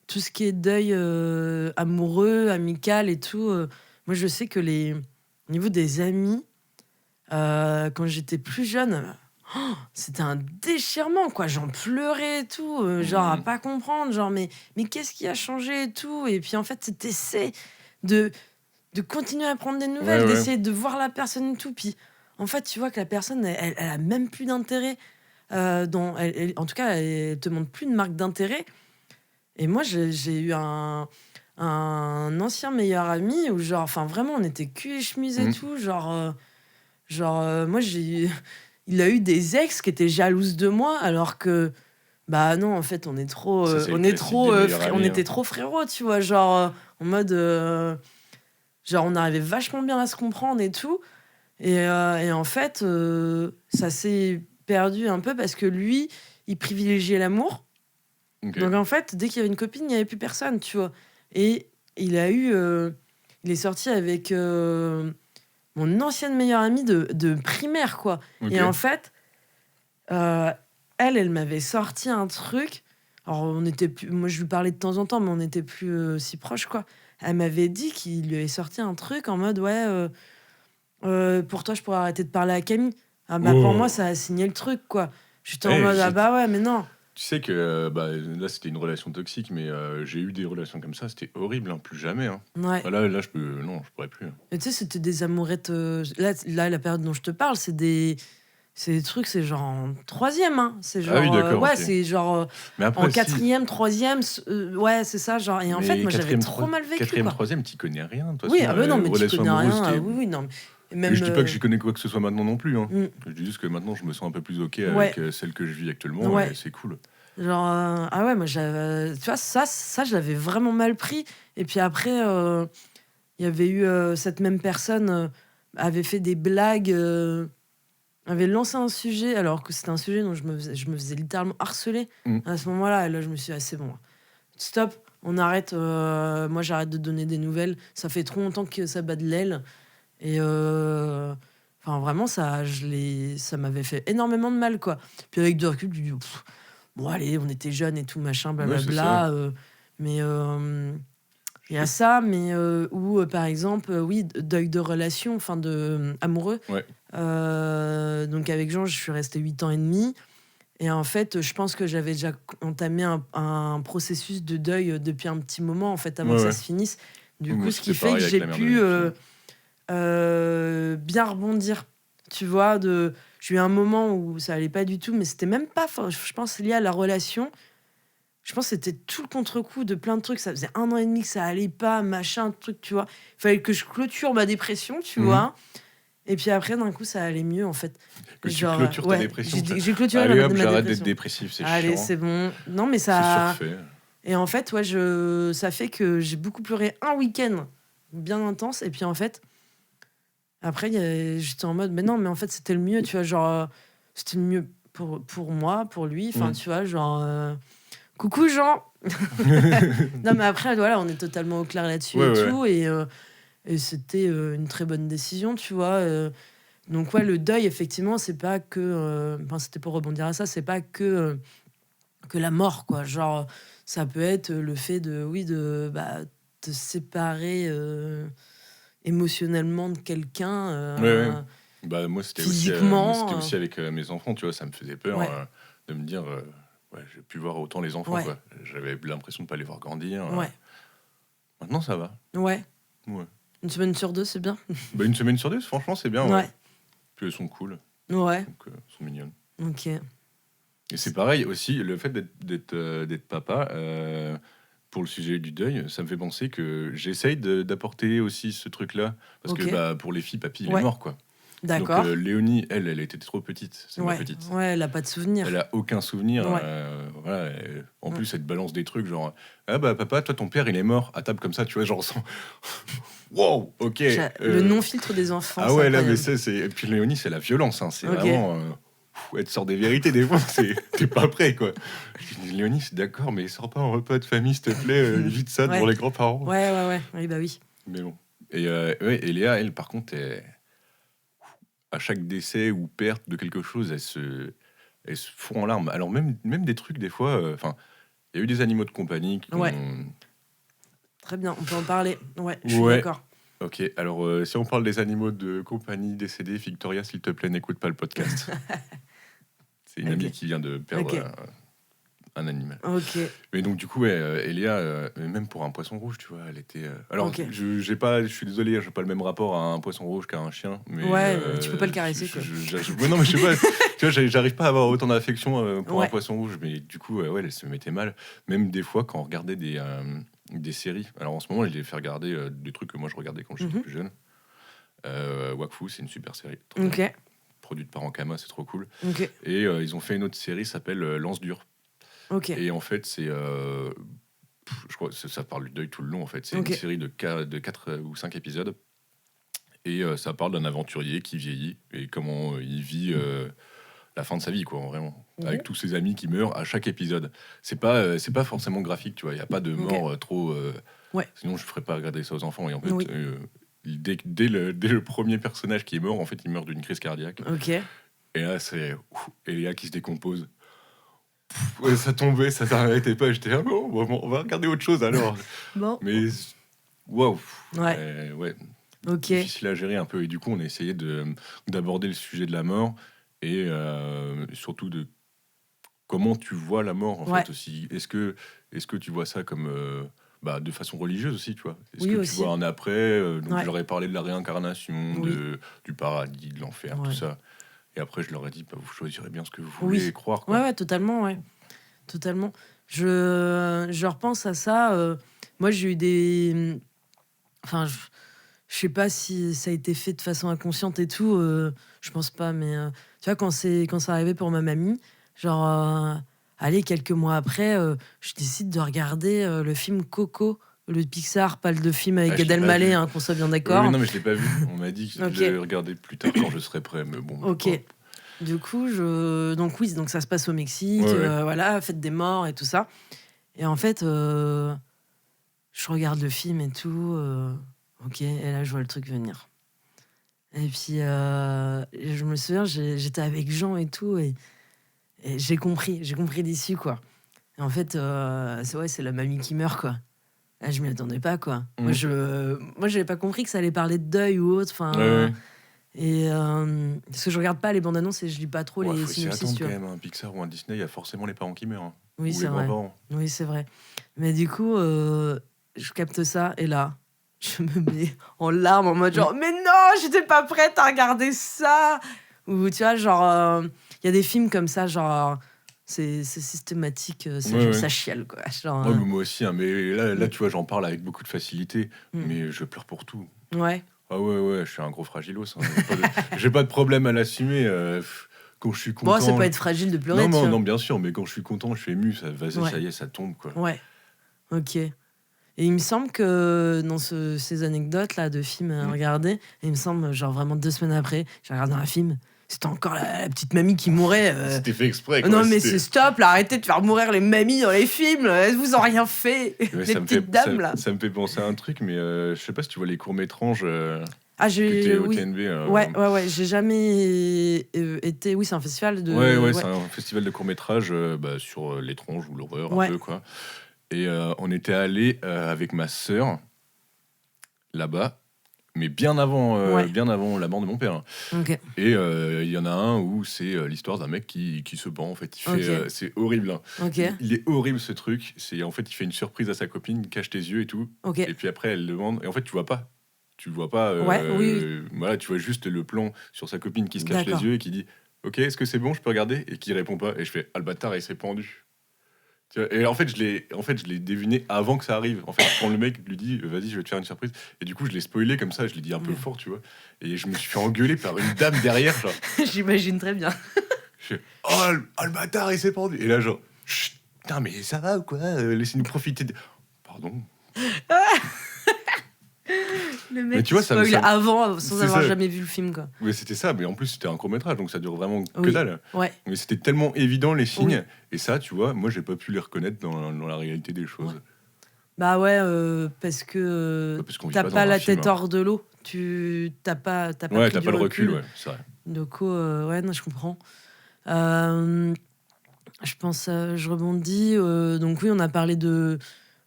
Speaker 1: tout ce qui est deuil amoureux, amical et tout, moi je sais que au niveau des amis, quand j'étais plus jeune, c'était un déchirement, quoi. J'en pleurais et tout, genre à
Speaker 2: Mmh.
Speaker 1: pas comprendre, genre mais qu'est-ce qui a changé et tout. Et puis en fait, t'essaies de, de continuer à prendre des
Speaker 2: Ouais,
Speaker 1: nouvelles,
Speaker 2: ouais.
Speaker 1: d'essayer de voir la personne et tout. Puis en fait, tu vois que la personne, elle a même plus d'intérêt. En tout cas, elle te montre plus de marque d'intérêt. Et moi, j'ai eu un ancien meilleur ami où, genre, enfin, vraiment, on était cul et chemise et
Speaker 2: Mmh.
Speaker 1: tout. Moi, il a eu des ex qui étaient jalouses de moi, alors que, bah non, en fait,
Speaker 2: Ça, c'est le classique des meilleurs
Speaker 1: on
Speaker 2: amis.
Speaker 1: était trop frérots, tu vois, en mode, genre, on arrivait vachement bien à se comprendre et tout. Et en fait, ça s'est perdu un peu parce que lui, il privilégiait l'amour.
Speaker 2: Ok.
Speaker 1: Donc en fait, dès qu'il y avait une copine, il n'y avait plus personne, tu vois. Et il est sorti avec mon ancienne meilleure amie de primaire, quoi.
Speaker 2: Ok.
Speaker 1: Et en fait, euh, elle m'avait sorti un truc. Alors on était plus, moi je lui parlais de temps en temps, mais on n'était plus si proches, quoi. Elle m'avait dit qu'il lui avait sorti un truc en mode ouais, pour toi je pourrais arrêter de parler à Camille. Ah bah pour moi
Speaker 2: Oh.
Speaker 1: ça a signé le truc, quoi. J'étais en
Speaker 2: Eh,
Speaker 1: mode ah bah ouais mais non.
Speaker 2: tu sais que là c'était une relation toxique, mais j'ai eu des relations comme ça, c'était horrible, hein, plus jamais. Hein.
Speaker 1: Ouais.
Speaker 2: Là non, je pourrais plus. Hein.
Speaker 1: Mais tu sais, c'était des amourettes. Là, la période dont je te parle, c'est des trucs, c'est genre en troisième. Hein. C'est
Speaker 2: Ah oui,
Speaker 1: genre.
Speaker 2: d'accord.
Speaker 1: Ouais,
Speaker 2: Ok.
Speaker 1: c'est genre
Speaker 2: Mais
Speaker 1: en
Speaker 2: après, si.
Speaker 1: quatrième, troisième. Ouais, c'est ça. Genre. Et en fait,
Speaker 2: Mais
Speaker 1: moi, j'avais
Speaker 2: quatrième,
Speaker 1: trop mal vécu,
Speaker 2: quatrième,
Speaker 1: quoi.
Speaker 2: troisième, t'y connais rien. De toute
Speaker 1: Oui,
Speaker 2: façon,
Speaker 1: ah bah non, mais tu
Speaker 2: relation
Speaker 1: connais
Speaker 2: amoureuse,
Speaker 1: rien. Oui, non. Et
Speaker 2: mais
Speaker 1: même.
Speaker 2: je dis pas que j'y connais quoi que ce soit maintenant non plus. Hein.
Speaker 1: Mm,
Speaker 2: Je dis juste que maintenant, je me sens un peu plus ok
Speaker 1: ouais,
Speaker 2: avec celle que je vis actuellement
Speaker 1: ouais.
Speaker 2: et c'est cool.
Speaker 1: Genre. Ah ouais, moi, j'avais. Tu vois, ça, je l'avais vraiment mal pris. Et puis après, il y avait eu cette même personne avait fait des blagues. Avait lancé un sujet, alors que c'était un sujet dont je me faisais littéralement harceler
Speaker 2: Mm.
Speaker 1: à ce moment-là. Et là, je me suis dit, ah, c'est bon, stop, on arrête. Moi, j'arrête de donner des nouvelles. Ça fait trop longtemps que ça bat de l'aile. Et enfin, vraiment, ça m'avait fait énormément de mal, quoi. Puis avec du recul, tu dis, pff, bon, allez, on était jeunes et tout, machin,
Speaker 2: Ouais, c'est ça.
Speaker 1: blablabla. Mais il y a ça, mais ou par exemple, oui, deuil de relation, enfin de amoureux.
Speaker 2: Ouais.
Speaker 1: Donc avec Jean, je suis restée 8 ans et demi. Et en fait, je pense que j'avais déjà entamé un processus de deuil depuis un petit moment, en fait, avant
Speaker 2: Ouais,
Speaker 1: que ça
Speaker 2: ouais.
Speaker 1: se finisse. Du
Speaker 2: Moi,
Speaker 1: coup, ce qui
Speaker 2: c'était
Speaker 1: fait que
Speaker 2: pareil avec
Speaker 1: j'ai
Speaker 2: la mère de
Speaker 1: pu
Speaker 2: mes filles.
Speaker 1: bien rebondir. Tu vois, j'ai eu un moment où ça allait pas du tout, mais c'était même pas, je pense, lié à la relation. Je pense que c'était tout le contre-coup de plein de trucs. Ça faisait 1 an et demi que ça allait pas, machin, truc, tu vois. Il fallait que je clôture ma dépression, tu
Speaker 2: Mhm.
Speaker 1: vois. Et puis après, d'un coup, ça allait mieux, en fait.
Speaker 2: Que tu clôtures ta dépression.
Speaker 1: J'ai clôturé
Speaker 2: Allez
Speaker 1: ma
Speaker 2: hop, j'arrête d'être
Speaker 1: dépression.
Speaker 2: dépressif, c'est
Speaker 1: Allez,
Speaker 2: chiant.
Speaker 1: c'est bon. Non, mais
Speaker 2: C'est
Speaker 1: ça...
Speaker 2: surfait.
Speaker 1: Et en fait, ouais, ça fait que j'ai beaucoup pleuré un week-end bien intense. Et puis, en fait, après, j'étais en mode, mais non, mais en fait, c'était le mieux, tu vois. C'était le mieux pour moi, pour lui. Enfin, tu vois, coucou, Jean. Non, mais après, voilà, on est totalement au clair là-dessus
Speaker 2: Ouais,
Speaker 1: et
Speaker 2: ouais.
Speaker 1: tout. Et c'était une très bonne décision, tu vois. Donc, ouais, le deuil, effectivement, c'est pas que. Enfin, c'était pour rebondir à ça, c'est pas que la mort, quoi. Genre, ça peut être le fait de te séparer émotionnellement de quelqu'un.
Speaker 2: Ouais, ouais. Bah, moi, c'était
Speaker 1: Physiquement.
Speaker 2: aussi avec mes enfants, tu vois, ça me faisait peur
Speaker 1: Ouais.
Speaker 2: de me dire, ouais, j'ai pu voir autant les enfants,
Speaker 1: Ouais.
Speaker 2: quoi. J'avais l'impression de pas les voir grandir.
Speaker 1: Ouais.
Speaker 2: Maintenant, ça va.
Speaker 1: Ouais.
Speaker 2: Ouais.
Speaker 1: Une semaine sur deux, c'est bien.
Speaker 2: Bah, une semaine sur deux, franchement, c'est bien. Ouais.
Speaker 1: Ouais.
Speaker 2: Puis elles sont cool,
Speaker 1: Ouais.
Speaker 2: donc elles sont mignonnes.
Speaker 1: Ok.
Speaker 2: Et c'est pareil aussi, le fait d'être papa, pour le sujet du deuil, ça me fait penser que j'essaye d'apporter aussi ce truc-là. Parce
Speaker 1: Ok.
Speaker 2: que bah, pour les filles, papy, il
Speaker 1: Ouais.
Speaker 2: est mort, quoi.
Speaker 1: D'accord.
Speaker 2: Donc Léonie, elle était trop petite. C'est ma
Speaker 1: Ouais.
Speaker 2: petite.
Speaker 1: Ouais, elle a pas de souvenir.
Speaker 2: Elle a aucun souvenir.
Speaker 1: Ouais.
Speaker 2: Voilà, en plus, elle te balance des trucs genre ah bah papa, toi ton père il est mort à table comme ça, tu vois, genre sans. Wow, ok.
Speaker 1: Le non-filtre des enfants.
Speaker 2: Ah
Speaker 1: c'est
Speaker 2: ouais, là, mais
Speaker 1: incroyable.
Speaker 2: c'est. Et puis Léonie, c'est la violence, hein, c'est
Speaker 1: Ok.
Speaker 2: vraiment. elle te sort des vérités des fois, t'es pas prêt, quoi. Je dis, Léonie, c'est d'accord, mais sors pas un repas de famille, s'il te plaît, évite ça devant les grands-parents.
Speaker 1: Ouais. Oui, bah oui.
Speaker 2: Mais bon. Et Léa, elle, par contre, à chaque décès ou perte de quelque chose, elle se fond en larmes. Alors, même des trucs, des fois, enfin, il y a eu des animaux de compagnie qui ont...
Speaker 1: Très bien, on peut en parler. Ouais, je suis d'accord.
Speaker 2: Ok, alors si on parle des animaux de compagnie décédés, Victoria, s'il te plaît, n'écoute pas le podcast. C'est une amie qui vient de perdre un animal.
Speaker 1: Ok.
Speaker 2: Mais donc, du coup, Elia, même pour un poisson rouge, tu vois, elle était... Alors, je suis désolé, j'ai pas le même rapport à un poisson rouge qu'à un chien. Mais,
Speaker 1: tu peux pas le caresser, quoi.
Speaker 2: Non, mais je sais pas, tu vois, j'arrive pas à avoir autant d'affection pour un poisson rouge. Mais du coup, elle se mettait mal. Même des fois, quand on regardait des séries. Alors en ce moment, je les fais regarder des trucs que moi je regardais quand j'étais plus jeune. Wakfu, c'est une super série. Bien. Produite par Ankama, c'est trop cool. Et ils ont fait une autre série qui s'appelle Lance Dure. Et en fait, c'est. Je crois que ça parle du deuil tout le long, en fait. C'est une série de 4 ou 5 épisodes. Et ça parle d'un aventurier qui vieillit et comment il vit la fin de sa vie, quoi, vraiment. Avec tous ses amis qui meurent à chaque épisode. C'est pas forcément graphique, tu vois. Il n'y a pas de mort trop... Sinon, je ne ferais pas regarder ça aux enfants. Et en fait, dès le premier personnage qui est mort, en fait, il meurt d'une crise cardiaque. Et là, c'est Elia qui se décompose. Ça tombait, ça s'arrêtait pas. J'étais bon, on va regarder autre chose, alors. Mais, waouh. Difficile à gérer un peu. Et du coup, on a essayé d'aborder le sujet de la mort. Et surtout de comment tu vois la mort, en fait, aussi. Est-ce que tu vois ça comme de façon religieuse aussi, tu vois? Est-ce que tu vois un après donc je leur ai parlé de la réincarnation, du paradis, de l'enfer, tout ça. Et après, je leur ai dit, vous choisirez bien ce que vous voulez croire, quoi.
Speaker 1: Ouais, totalement, totalement. Je repense à ça. Moi, j'ai eu des... Enfin, je sais pas si ça a été fait de façon inconsciente et tout. Je pense pas, mais tu vois, quand c'est arrivé pour ma mamie, genre, allez, quelques mois après, je décide de regarder le film Coco, le Pixar, pas le film avec Gad Elmaleh, qu'on soit bien d'accord.
Speaker 2: Oui, non, mais je l'ai pas vu. On m'a dit que je l'ai regardé plus tard quand je serai prêt, mais bon.
Speaker 1: Du coup, donc ça se passe au Mexique, voilà, fête des morts et tout ça. Et en fait, je regarde le film et tout. Et là, je vois le truc venir. Et puis, je me souviens, j'étais avec Jean et tout, et j'ai compris l'issue, quoi. Et en fait, c'est la mamie qui meurt, quoi. Là, je m'y attendais pas, quoi. Moi, j'avais pas compris que ça allait parler de deuil ou autre. Enfin, et parce que je regarde pas les bandes annonces et je lis pas trop les synopsis.
Speaker 2: Quand même, un Pixar ou un Disney, il y a forcément les parents qui meurent. Hein.
Speaker 1: Oui, c'est vrai. Oui, c'est vrai. Mais du coup, je capte ça, et là, je me mets en larmes en mode genre, mais non, j'étais pas prête à regarder ça. Ou tu vois, genre, il y a des films comme ça, genre, c'est systématique, ça chiale, quoi. Genre,
Speaker 2: mais moi aussi, hein, mais là, tu vois, j'en parle avec beaucoup de facilité, mais je pleure pour tout. Ah ouais, je suis un gros fragilos. Hein. J'ai pas de problème à l'assumer. Quand je suis content.
Speaker 1: Bon, c'est pas être fragile de pleurer.
Speaker 2: Non, bien sûr, mais quand je suis content, je suis ému. Ça y est, ça tombe, quoi.
Speaker 1: Ouais. Ok. Et il me semble que dans ces anecdotes là de films à regarder, il me semble, genre vraiment 2 semaines après, j'ai regardé un film. C'était encore la petite mamie qui mourait.
Speaker 2: C'était fait exprès. Quoi.
Speaker 1: Non, mais c'est stop, là, arrêtez de faire mourir les mamies dans les films. Elles vous ont rien fait. Les petites dames, là.
Speaker 2: Ça me fait penser à un truc, mais je sais pas si tu vois les courts-métrages.
Speaker 1: J'ai
Speaker 2: au TNB.
Speaker 1: Ouais, j'ai jamais été. Oui, c'est un festival de.
Speaker 2: Ouais. C'est un festival de courts-métrages sur l'étrange ou l'horreur, un peu, quoi. Et on était allé avec ma sœur là-bas. Mais bien avant la mort de mon père.
Speaker 1: Okay.
Speaker 2: Et il y en a un où c'est l'histoire d'un mec qui se pend, en fait. C'est horrible. Hein.
Speaker 1: Okay.
Speaker 2: Il est horrible, ce truc. En fait, il fait une surprise à sa copine, cache tes yeux et tout.
Speaker 1: Okay.
Speaker 2: Et puis après, elle demande... Et en fait, tu vois pas. Voilà, tu vois juste le plan sur sa copine qui se cache les yeux et qui dit « Ok, est-ce que c'est bon, je peux regarder ?» Et qui répond pas. Et je fais « Ah, le bâtard, il s'est pendu. » Et en fait, je l'ai deviné avant que ça arrive. En fait, quand le mec lui dit vas-y, je vais te faire une surprise, et du coup, je l'ai spoilé comme ça, je l'ai dit un peu fort, tu vois. Et je me suis fait engueuler par une dame derrière, genre.
Speaker 1: J'imagine très bien.
Speaker 2: Je fais le bâtard, il s'est pendu. Et là, genre, putain, mais ça va ou quoi? Laissez-nous profiter. Pardon.
Speaker 1: Le
Speaker 2: Mais
Speaker 1: mec
Speaker 2: tu vois,
Speaker 1: qui spoil avant sans
Speaker 2: c'est
Speaker 1: avoir
Speaker 2: ça.
Speaker 1: jamais vu le film, quoi.
Speaker 2: Ouais, c'était ça, mais en plus c'était un court-métrage, donc ça dure vraiment que
Speaker 1: Oui.
Speaker 2: dalle.
Speaker 1: Ouais.
Speaker 2: Mais c'était tellement évident les signes,
Speaker 1: Oui.
Speaker 2: et ça, tu vois, moi j'ai pas pu les reconnaître dans la réalité des choses.
Speaker 1: Ouais. Bah ouais, parce que
Speaker 2: Parce qu'on vit
Speaker 1: t'as
Speaker 2: pas dans
Speaker 1: pas
Speaker 2: un
Speaker 1: la
Speaker 2: film,
Speaker 1: tête
Speaker 2: hein.
Speaker 1: hors de l'eau. T'as pas
Speaker 2: Ouais,
Speaker 1: pris
Speaker 2: t'as
Speaker 1: du
Speaker 2: pas le recul,
Speaker 1: recul.
Speaker 2: ouais, c'est vrai.
Speaker 1: Donc, ouais, non, je comprends. Euh, je pense, je rebondis. Donc oui, on a parlé de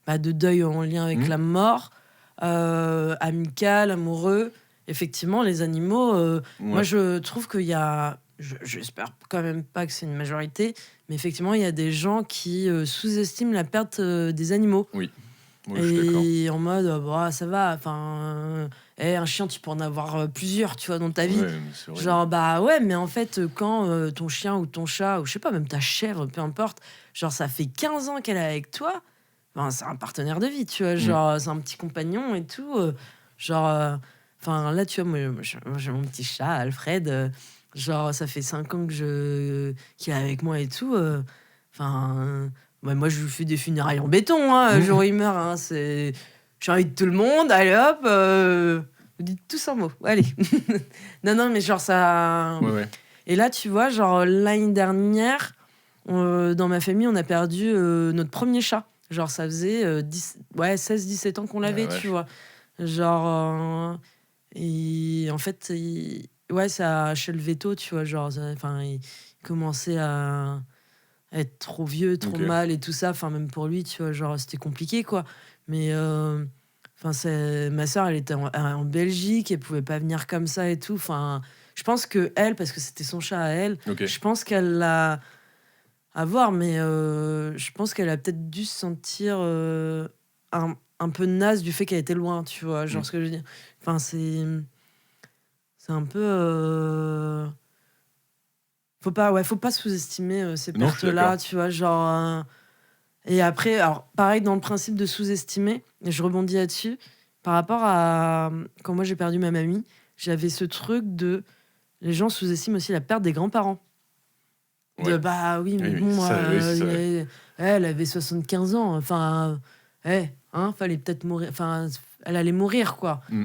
Speaker 1: deuil en lien avec
Speaker 2: Mhm.
Speaker 1: la mort, amical, amoureux. Effectivement, les animaux, moi
Speaker 2: Ouais.
Speaker 1: je trouve qu'il y a, j'espère quand même pas que c'est une majorité, mais effectivement, il y a des gens qui sous-estiment la perte des animaux.
Speaker 2: Oui, je suis d'accord.
Speaker 1: Et en mode, bah, ça va, enfin, un chien, tu peux en avoir plusieurs, tu vois, dans ta vie.
Speaker 2: Ouais, mais c'est vrai.
Speaker 1: Genre, bah ouais, mais en fait, quand ton chien ou ton chat, ou je sais pas, même ta chèvre, peu importe, genre, ça fait 15 ans qu'elle est avec toi, ben, c'est un partenaire de vie, tu vois, genre, c'est un petit compagnon et tout. Genre, enfin, là, tu vois, moi, j'ai mon petit chat, Alfred, genre, ça fait 5 ans qu'il est avec moi et tout. Enfin, ouais, moi, je lui fais des funérailles en béton, hein, le jour où il meurt, hein, c'est. J'invite tout le monde, allez hop, vous dites tous un mot, allez. Non, non, mais genre ça.
Speaker 2: Ouais.
Speaker 1: Et là, tu vois, genre l'année dernière, dans ma famille, on a perdu notre premier chat. Genre, ça faisait 16-17 ans qu'on l'avait,
Speaker 2: Ah,
Speaker 1: tu
Speaker 2: vache.
Speaker 1: vois. Genre, et en fait, ouais, ça a haché le veto, tu vois. Genre, enfin, il commençait à être trop vieux, trop
Speaker 2: Ok.
Speaker 1: mal et tout ça. Enfin, même pour lui, tu vois, genre, c'était compliqué, quoi. Mais, enfin, ma sœur, elle était en Belgique, elle pouvait pas venir comme ça et tout. Enfin, je pense que elle, parce que c'était son chat à elle,
Speaker 2: Ok.
Speaker 1: je pense qu'elle l'a à voir, mais je pense qu'elle a peut-être dû se sentir un peu naze du fait qu'elle était loin, tu vois, genre ce que je veux dire. Enfin, c'est un peu. Faut pas sous-estimer ces
Speaker 2: Non, je suis
Speaker 1: pertes-là,
Speaker 2: d'accord.
Speaker 1: tu vois, genre. Et après, alors, pareil, dans le principe de sous-estimer, et je rebondis là-dessus, par rapport à quand moi j'ai perdu ma mamie, j'avais ce truc de. Les gens sous-estiment aussi la perte des grands-parents.
Speaker 2: Ouais.
Speaker 1: Bah oui, mais
Speaker 2: Oui,
Speaker 1: bon,
Speaker 2: ça, oui, c'est ça. Ouais.
Speaker 1: elle avait 75 ans, enfin, fallait peut-être mourir, enfin, elle allait mourir, quoi.
Speaker 2: Mm.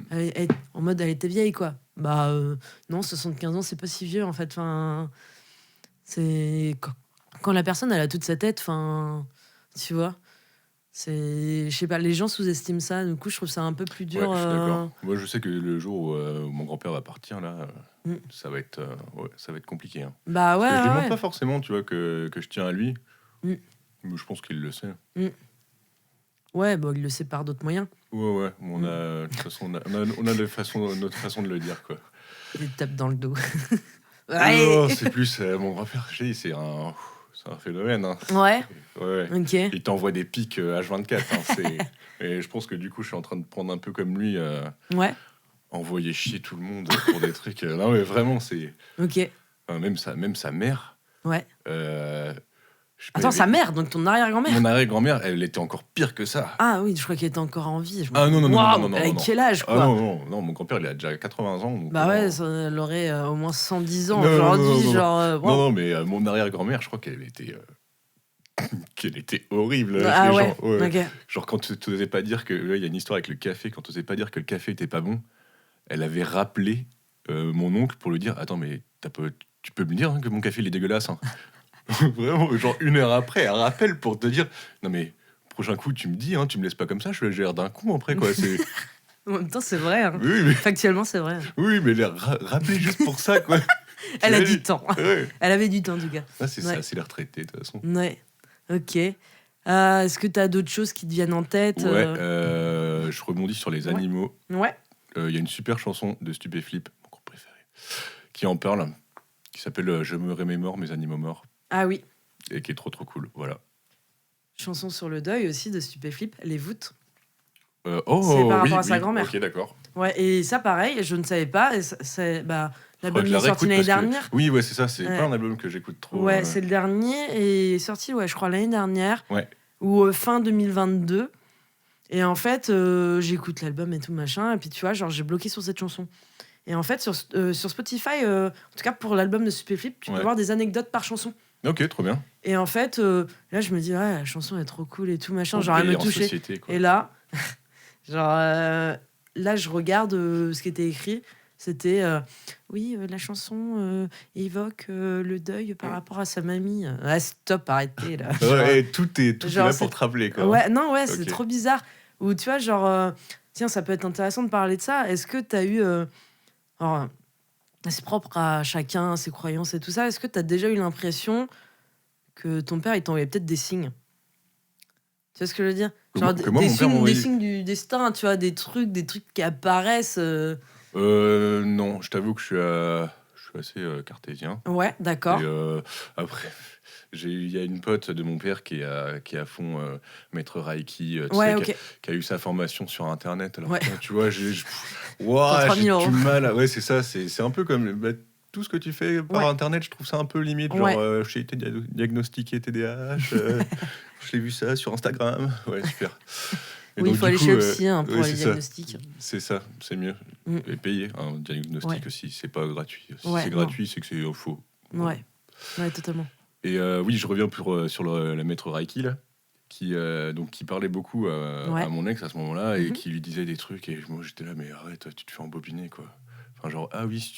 Speaker 1: En mode, elle était vieille, quoi. Bah non, 75 ans, c'est pas si vieux, en fait, enfin, c'est. Quand la personne, elle a toute sa tête, enfin, tu vois, je sais pas, les gens sous-estiment ça, du coup, je trouve ça un peu plus
Speaker 2: Ouais,
Speaker 1: dur.
Speaker 2: je suis d'accord. Moi, je sais que le jour où mon grand-père va partir, là,
Speaker 1: Mm.
Speaker 2: ça va être compliqué, hein.
Speaker 1: Bah ouais,
Speaker 2: Parce que je lui
Speaker 1: ouais,
Speaker 2: demande
Speaker 1: ouais.
Speaker 2: pas forcément, tu vois, que je tiens à lui.
Speaker 1: Mm.
Speaker 2: Mais je pense qu'il le sait.
Speaker 1: Mm. Ouais, bon, il le sait par d'autres moyens.
Speaker 2: Ouais. On a, de toute façon, on a notre façon de le dire, quoi.
Speaker 1: Des tapes dans le dos.
Speaker 2: Non, c'est plus mon grand-père, je dis, c'est un phénomène, hein.
Speaker 1: Ouais.
Speaker 2: Ouais.
Speaker 1: Ok.
Speaker 2: Il t'envoie des pics H24, hein, et je pense que du coup, je suis en train de prendre un peu comme lui,
Speaker 1: Ouais.
Speaker 2: envoyer chier tout le monde pour des trucs. Non, mais vraiment, c'est.
Speaker 1: Ok.
Speaker 2: Enfin, même sa mère.
Speaker 1: Ouais.
Speaker 2: Je sais pas,
Speaker 1: Attends, sa mère, donc ton arrière-grand-mère.
Speaker 2: mon arrière-grand-mère, elle était encore pire que ça.
Speaker 1: Ah oui, je crois qu'elle était encore en vie.
Speaker 2: Ah non,
Speaker 1: Waouh, elle a quel âge,
Speaker 2: Ah
Speaker 1: quoi.
Speaker 2: non, mon grand-père, il a déjà 80 ans. Donc,
Speaker 1: Bah ouais, elle aurait au moins 110 ans
Speaker 2: non,
Speaker 1: aujourd'hui,
Speaker 2: non.
Speaker 1: genre. Waouh.
Speaker 2: Non, mais mon arrière-grand-mère, je crois qu'elle était horrible avec
Speaker 1: Ah
Speaker 2: les
Speaker 1: ouais.
Speaker 2: gens. Ouais.
Speaker 1: Ok.
Speaker 2: Genre quand tu n'osais pas dire que... Il y a une histoire avec le café, quand tu n'osais pas dire que le café était pas bon, elle avait rappelé mon oncle pour lui dire « Attends, mais tu peux me dire hein, que mon café il est dégueulasse hein. ?» Vraiment, genre 1 heure après, elle rappelle pour te dire « Non mais, prochain coup, tu me dis, hein, tu me laisses pas comme ça, je le gère d'un coup après. » quoi.
Speaker 1: En même temps, c'est vrai. Hein.
Speaker 2: Oui,
Speaker 1: Factuellement, c'est vrai.
Speaker 2: mais rappeler juste pour ça, quoi.
Speaker 1: Elle a du temps.
Speaker 2: Ouais.
Speaker 1: Elle avait du temps, en tout cas.
Speaker 2: Ah, c'est
Speaker 1: Ouais.
Speaker 2: ça, c'est les retraités, de toute façon.
Speaker 1: Ouais. Ok. Est-ce que tu as d'autres choses qui te viennent en tête
Speaker 2: Ouais, je rebondis sur les animaux.
Speaker 1: Ouais.
Speaker 2: Il y a une super chanson de Stupéflip, mon groupe préféré, qui en parle, qui s'appelle Je me remémore mes animaux morts,
Speaker 1: Ah oui.
Speaker 2: et qui est trop cool. Voilà.
Speaker 1: Chanson sur le deuil aussi de Stupéflip, Les voûtes.
Speaker 2: C'est
Speaker 1: par rapport à sa grand-mère.
Speaker 2: Ok, d'accord.
Speaker 1: Ouais, et ça, pareil, je ne savais pas. Et l'album
Speaker 2: Je
Speaker 1: est
Speaker 2: la
Speaker 1: sorti
Speaker 2: réécoute
Speaker 1: l'année
Speaker 2: parce que-
Speaker 1: dernière.
Speaker 2: Oui, ouais, c'est ça. C'est
Speaker 1: Ouais.
Speaker 2: pas un album que j'écoute trop.
Speaker 1: Ouais, c'est le dernier et est sorti, ouais, je crois, l'année dernière.
Speaker 2: Ouais.
Speaker 1: Ou fin 2022. Et en fait, j'écoute l'album et tout machin. Et puis, tu vois, genre, j'ai bloqué sur cette chanson. Et en fait, sur Spotify, en tout cas pour l'album de Stupéflip, tu peux voir des anecdotes par chanson.
Speaker 2: Ok, trop bien.
Speaker 1: Et en fait, là, je me dis, ouais, la chanson est trop cool et tout machin. Genre, elle me
Speaker 2: Briller en
Speaker 1: touchait.
Speaker 2: société, quoi.
Speaker 1: Et là, genre, là, je regarde ce qui était écrit. C'était oui, la chanson évoque le deuil par rapport à sa mamie. Ah, stop, arrêtez là.
Speaker 2: Ouais, tout est là
Speaker 1: c'est-
Speaker 2: pour te rappeler, quoi.
Speaker 1: Ouais, non, ouais, c'est
Speaker 2: Ok.
Speaker 1: trop bizarre. Ou tu vois, genre, tiens, ça peut être intéressant de parler de ça. Est-ce que t'as eu. Alors, c'est propre à chacun, ses croyances et tout ça. Est-ce que t'as déjà eu l'impression que ton père, il t'envoyait peut-être des signes? Tu vois ce que je veux dire? Genre
Speaker 2: Que moi,
Speaker 1: des
Speaker 2: mon père
Speaker 1: signes, des
Speaker 2: m'envoyait.
Speaker 1: signes du destin, tu vois, des trucs qui apparaissent.
Speaker 2: Non, je t'avoue que je suis assez cartésien.
Speaker 1: Ouais,
Speaker 2: Et
Speaker 1: d'accord.
Speaker 2: après, il y a une pote de mon père qui est à fond maître Reiki, tu
Speaker 1: Ouais,
Speaker 2: sais,
Speaker 1: ok.
Speaker 2: qui a eu sa formation sur Internet. Alors,
Speaker 1: Ouais.
Speaker 2: tu vois,
Speaker 1: Pour
Speaker 2: ouah,
Speaker 1: 3
Speaker 2: j'ai
Speaker 1: 000
Speaker 2: du
Speaker 1: euros.
Speaker 2: mal. Ouais, c'est ça. C'est un peu comme tout ce que tu fais par
Speaker 1: Ouais.
Speaker 2: Internet. Je trouve ça un peu limite.
Speaker 1: Ouais.
Speaker 2: Genre, j'ai été diagnostiqué TDAH. J'ai vu ça sur Instagram. Ouais, super. Et
Speaker 1: Oui, il
Speaker 2: donc,
Speaker 1: faut
Speaker 2: du
Speaker 1: aller
Speaker 2: coup,
Speaker 1: chez le psy pour
Speaker 2: ouais,
Speaker 1: les
Speaker 2: c'est ça.
Speaker 1: diagnostics.
Speaker 2: C'est ça, c'est mieux.
Speaker 1: Mm.
Speaker 2: Et payer un diagnostic
Speaker 1: Ouais.
Speaker 2: aussi, c'est pas gratuit. Si
Speaker 1: Ouais,
Speaker 2: c'est
Speaker 1: non.
Speaker 2: gratuit, c'est que c'est faux.
Speaker 1: Ouais. Ouais, totalement.
Speaker 2: Et oui, je reviens sur la maître Reiki, là, qui parlait beaucoup
Speaker 1: Ouais.
Speaker 2: à mon ex à ce moment-là et
Speaker 1: Mhm.
Speaker 2: qui lui disait des trucs. Et moi, j'étais là, mais arrête, tu te fais embobiner, quoi. Enfin, genre, ah oui, si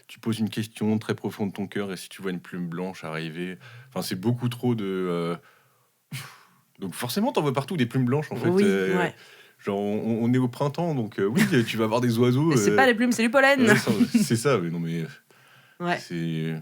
Speaker 2: tu poses une question très profonde de ton cœur et si tu vois une plume blanche arriver. Enfin, c'est beaucoup trop de. Donc, forcément, t'en vois partout des plumes blanches, en fait.
Speaker 1: Oui, ouais.
Speaker 2: Genre, on est au printemps, donc oui, tu vas voir des oiseaux.
Speaker 1: Mais c'est pas les plumes, c'est du pollen.
Speaker 2: Ouais, c'est ça, mais non, mais
Speaker 1: Ouais,
Speaker 2: c'est.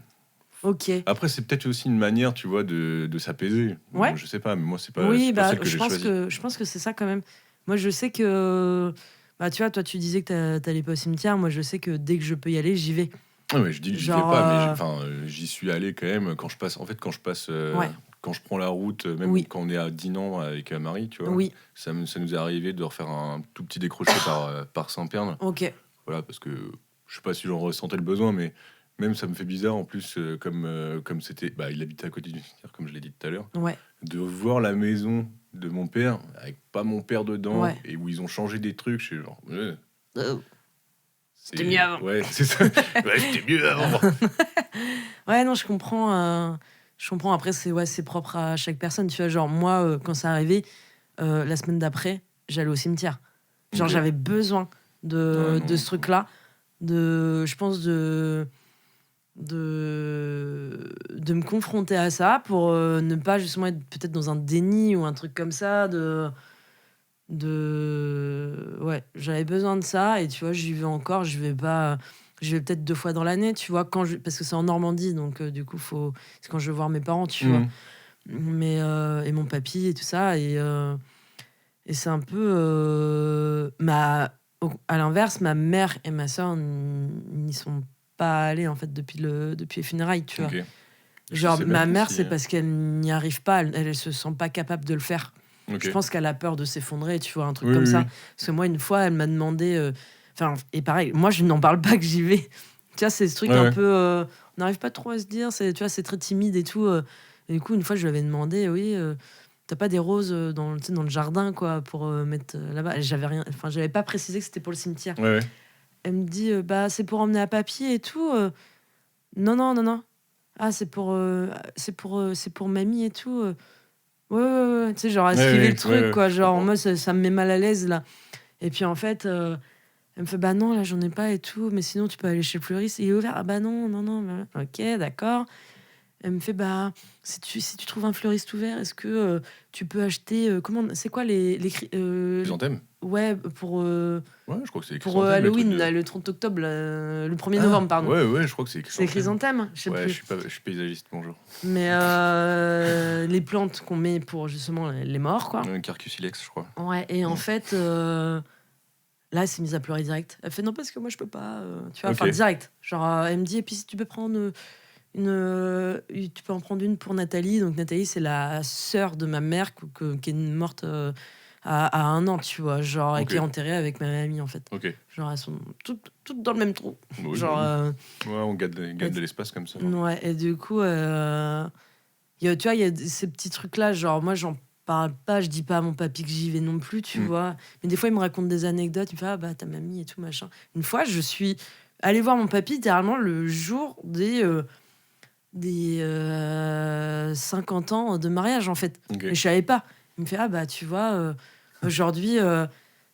Speaker 1: ok.
Speaker 2: Après, c'est peut-être aussi une manière, tu vois, de s'apaiser.
Speaker 1: Ouais.
Speaker 2: Je sais pas, mais moi, c'est
Speaker 1: Oui,
Speaker 2: pas
Speaker 1: bah,
Speaker 2: celle que j'ai choisie.
Speaker 1: je pense que c'est ça quand même. Moi, je sais que. Bah, tu vois, toi, tu disais que t'allais pas au cimetière. Moi, je sais que dès que je peux y aller, j'y vais.
Speaker 2: Ah, mais je dis que j'y vais
Speaker 1: Genre.
Speaker 2: pas, mais j'y suis allé quand même quand je passe. En fait,
Speaker 1: Ouais,
Speaker 2: quand je prends la route, même
Speaker 1: oui,
Speaker 2: quand on est à Dinan avec Marie, tu vois,
Speaker 1: oui,
Speaker 2: ça nous est arrivé de refaire un tout petit décroché par Saint-Pern.
Speaker 1: ok.
Speaker 2: Voilà, parce que je sais pas si j'en ressentais le besoin, mais même ça me fait bizarre en plus, comme c'était. Bah, il habitait à côté du cimetière, comme je l'ai dit tout à l'heure.
Speaker 1: Ouais,
Speaker 2: De voir la maison de mon père avec pas mon père dedans
Speaker 1: ouais.
Speaker 2: et où ils ont changé des trucs, je suis genre
Speaker 1: C'était mieux avant.
Speaker 2: ouais, c'est ça. Ouais, c'était mieux avant.
Speaker 1: Ouais, non, je comprends. Je comprends. Après, c'est propre à chaque personne. Tu vois, genre, moi, quand ça arrivait, la semaine d'après, j'allais au cimetière. Genre,
Speaker 2: Ok.
Speaker 1: j'avais besoin
Speaker 2: Ah, non.
Speaker 1: de ce truc-là. Je pense, de me confronter à ça pour ne pas justement être peut-être dans un déni ou un truc comme ça. Ouais, j'avais besoin de ça. Et tu vois, j'y vais encore. Je vais pas. Je vais peut-être 2 fois dans l'année, tu vois, parce que c'est en Normandie, donc du coup, c'est quand je vais voir mes parents, tu vois.
Speaker 2: Mhm.
Speaker 1: Mais, et mon papy et tout ça. Et c'est un peu. À l'inverse, ma mère et ma soeur n'y sont pas allées, en fait, depuis les funérailles, tu vois.
Speaker 2: Ok. Je
Speaker 1: Genre,
Speaker 2: sais même
Speaker 1: ma
Speaker 2: pas
Speaker 1: mère,
Speaker 2: si.
Speaker 1: c'est parce qu'elle n'y arrive pas, elle se sent pas capable de le faire.
Speaker 2: Ok.
Speaker 1: Je pense qu'elle a peur de s'effondrer, tu vois, un truc
Speaker 2: Oui,
Speaker 1: comme
Speaker 2: oui,
Speaker 1: ça.
Speaker 2: oui.
Speaker 1: Parce que moi, une fois, elle m'a demandé. Enfin, et pareil, moi, je n'en parle pas que j'y vais. Tu vois, c'est ce truc
Speaker 2: Ouais,
Speaker 1: un
Speaker 2: ouais.
Speaker 1: peu. On n'arrive pas trop à se dire, tu vois, c'est très timide et tout. Et du coup, une fois, je lui avais demandé, oui, t'as pas des roses tu sais, dans le jardin, quoi, pour mettre là-bas. Et j'avais rien. Enfin, j'avais pas précisé que c'était pour le cimetière.
Speaker 2: Ouais, ouais.
Speaker 1: Elle me dit, bah, c'est pour emmener à papy et tout. Non, non, non, non. Ah, c'est pour mamie et tout. Ouais, ouais, ouais. Tu sais, genre,
Speaker 2: Ouais,
Speaker 1: esquiver
Speaker 2: ouais,
Speaker 1: le truc,
Speaker 2: ouais,
Speaker 1: quoi.
Speaker 2: je
Speaker 1: Genre,
Speaker 2: comprends.
Speaker 1: moi, ça me met mal à l'aise, là. Et puis, en fait, elle me fait, bah non, là, j'en ai pas et tout. Mais sinon, tu peux aller chez le fleuriste. Il est ouvert. Ah, bah non, non, non. Ok, d'accord. Elle me fait, bah, si tu trouves un fleuriste ouvert, est-ce que tu peux acheter. C'est quoi
Speaker 2: Chrysanthème.
Speaker 1: ouais,
Speaker 2: Ouais, je crois que c'est les
Speaker 1: pour
Speaker 2: chrysanthèmes, les trucs
Speaker 1: Halloween,
Speaker 2: de.
Speaker 1: là, le 30 octobre, le 1er
Speaker 2: Ah,
Speaker 1: novembre, pardon.
Speaker 2: ouais, ouais, je crois que c'est les
Speaker 1: C'est
Speaker 2: chrysanthèmes.
Speaker 1: chrysanthème, je sais
Speaker 2: Ouais,
Speaker 1: plus.
Speaker 2: je suis paysagiste, bonjour.
Speaker 1: Mais les plantes qu'on met pour justement les morts, quoi.
Speaker 2: Carcus ilex, je crois.
Speaker 1: Ouais, et en
Speaker 2: Mm.
Speaker 1: fait, là, elle s'est mise à pleurer direct. Elle fait non, parce que moi, je peux pas. Tu vois,
Speaker 2: Ok.
Speaker 1: enfin, direct. Genre, elle me dit, et puis si tu peux prendre tu peux en prendre une pour Nathalie. Donc, Nathalie, c'est la sœur de ma mère qui est morte à 1 an, tu vois. Genre, et
Speaker 2: Ok.
Speaker 1: qui est enterrée avec ma mamie, en fait.
Speaker 2: Ok.
Speaker 1: Genre, elles sont toutes dans le même trou.
Speaker 2: Oui,
Speaker 1: Genre,
Speaker 2: bah oui. Ouais, on gagne de l'espace comme ça.
Speaker 1: ouais, et du coup, tu vois, il y a ces petits trucs-là. Genre, moi, j'en parle pas, je dis pas à mon papy que j'y vais non plus, tu
Speaker 2: Mm.
Speaker 1: vois. Mais des fois, il me raconte des anecdotes. Il me fait, ah bah, ta mamie et tout, machin. Une fois, je suis allée voir mon papy littéralement le jour des 50 ans de mariage, en fait.
Speaker 2: Ok.
Speaker 1: Et je savais pas. Il me fait, ah bah, tu vois, aujourd'hui,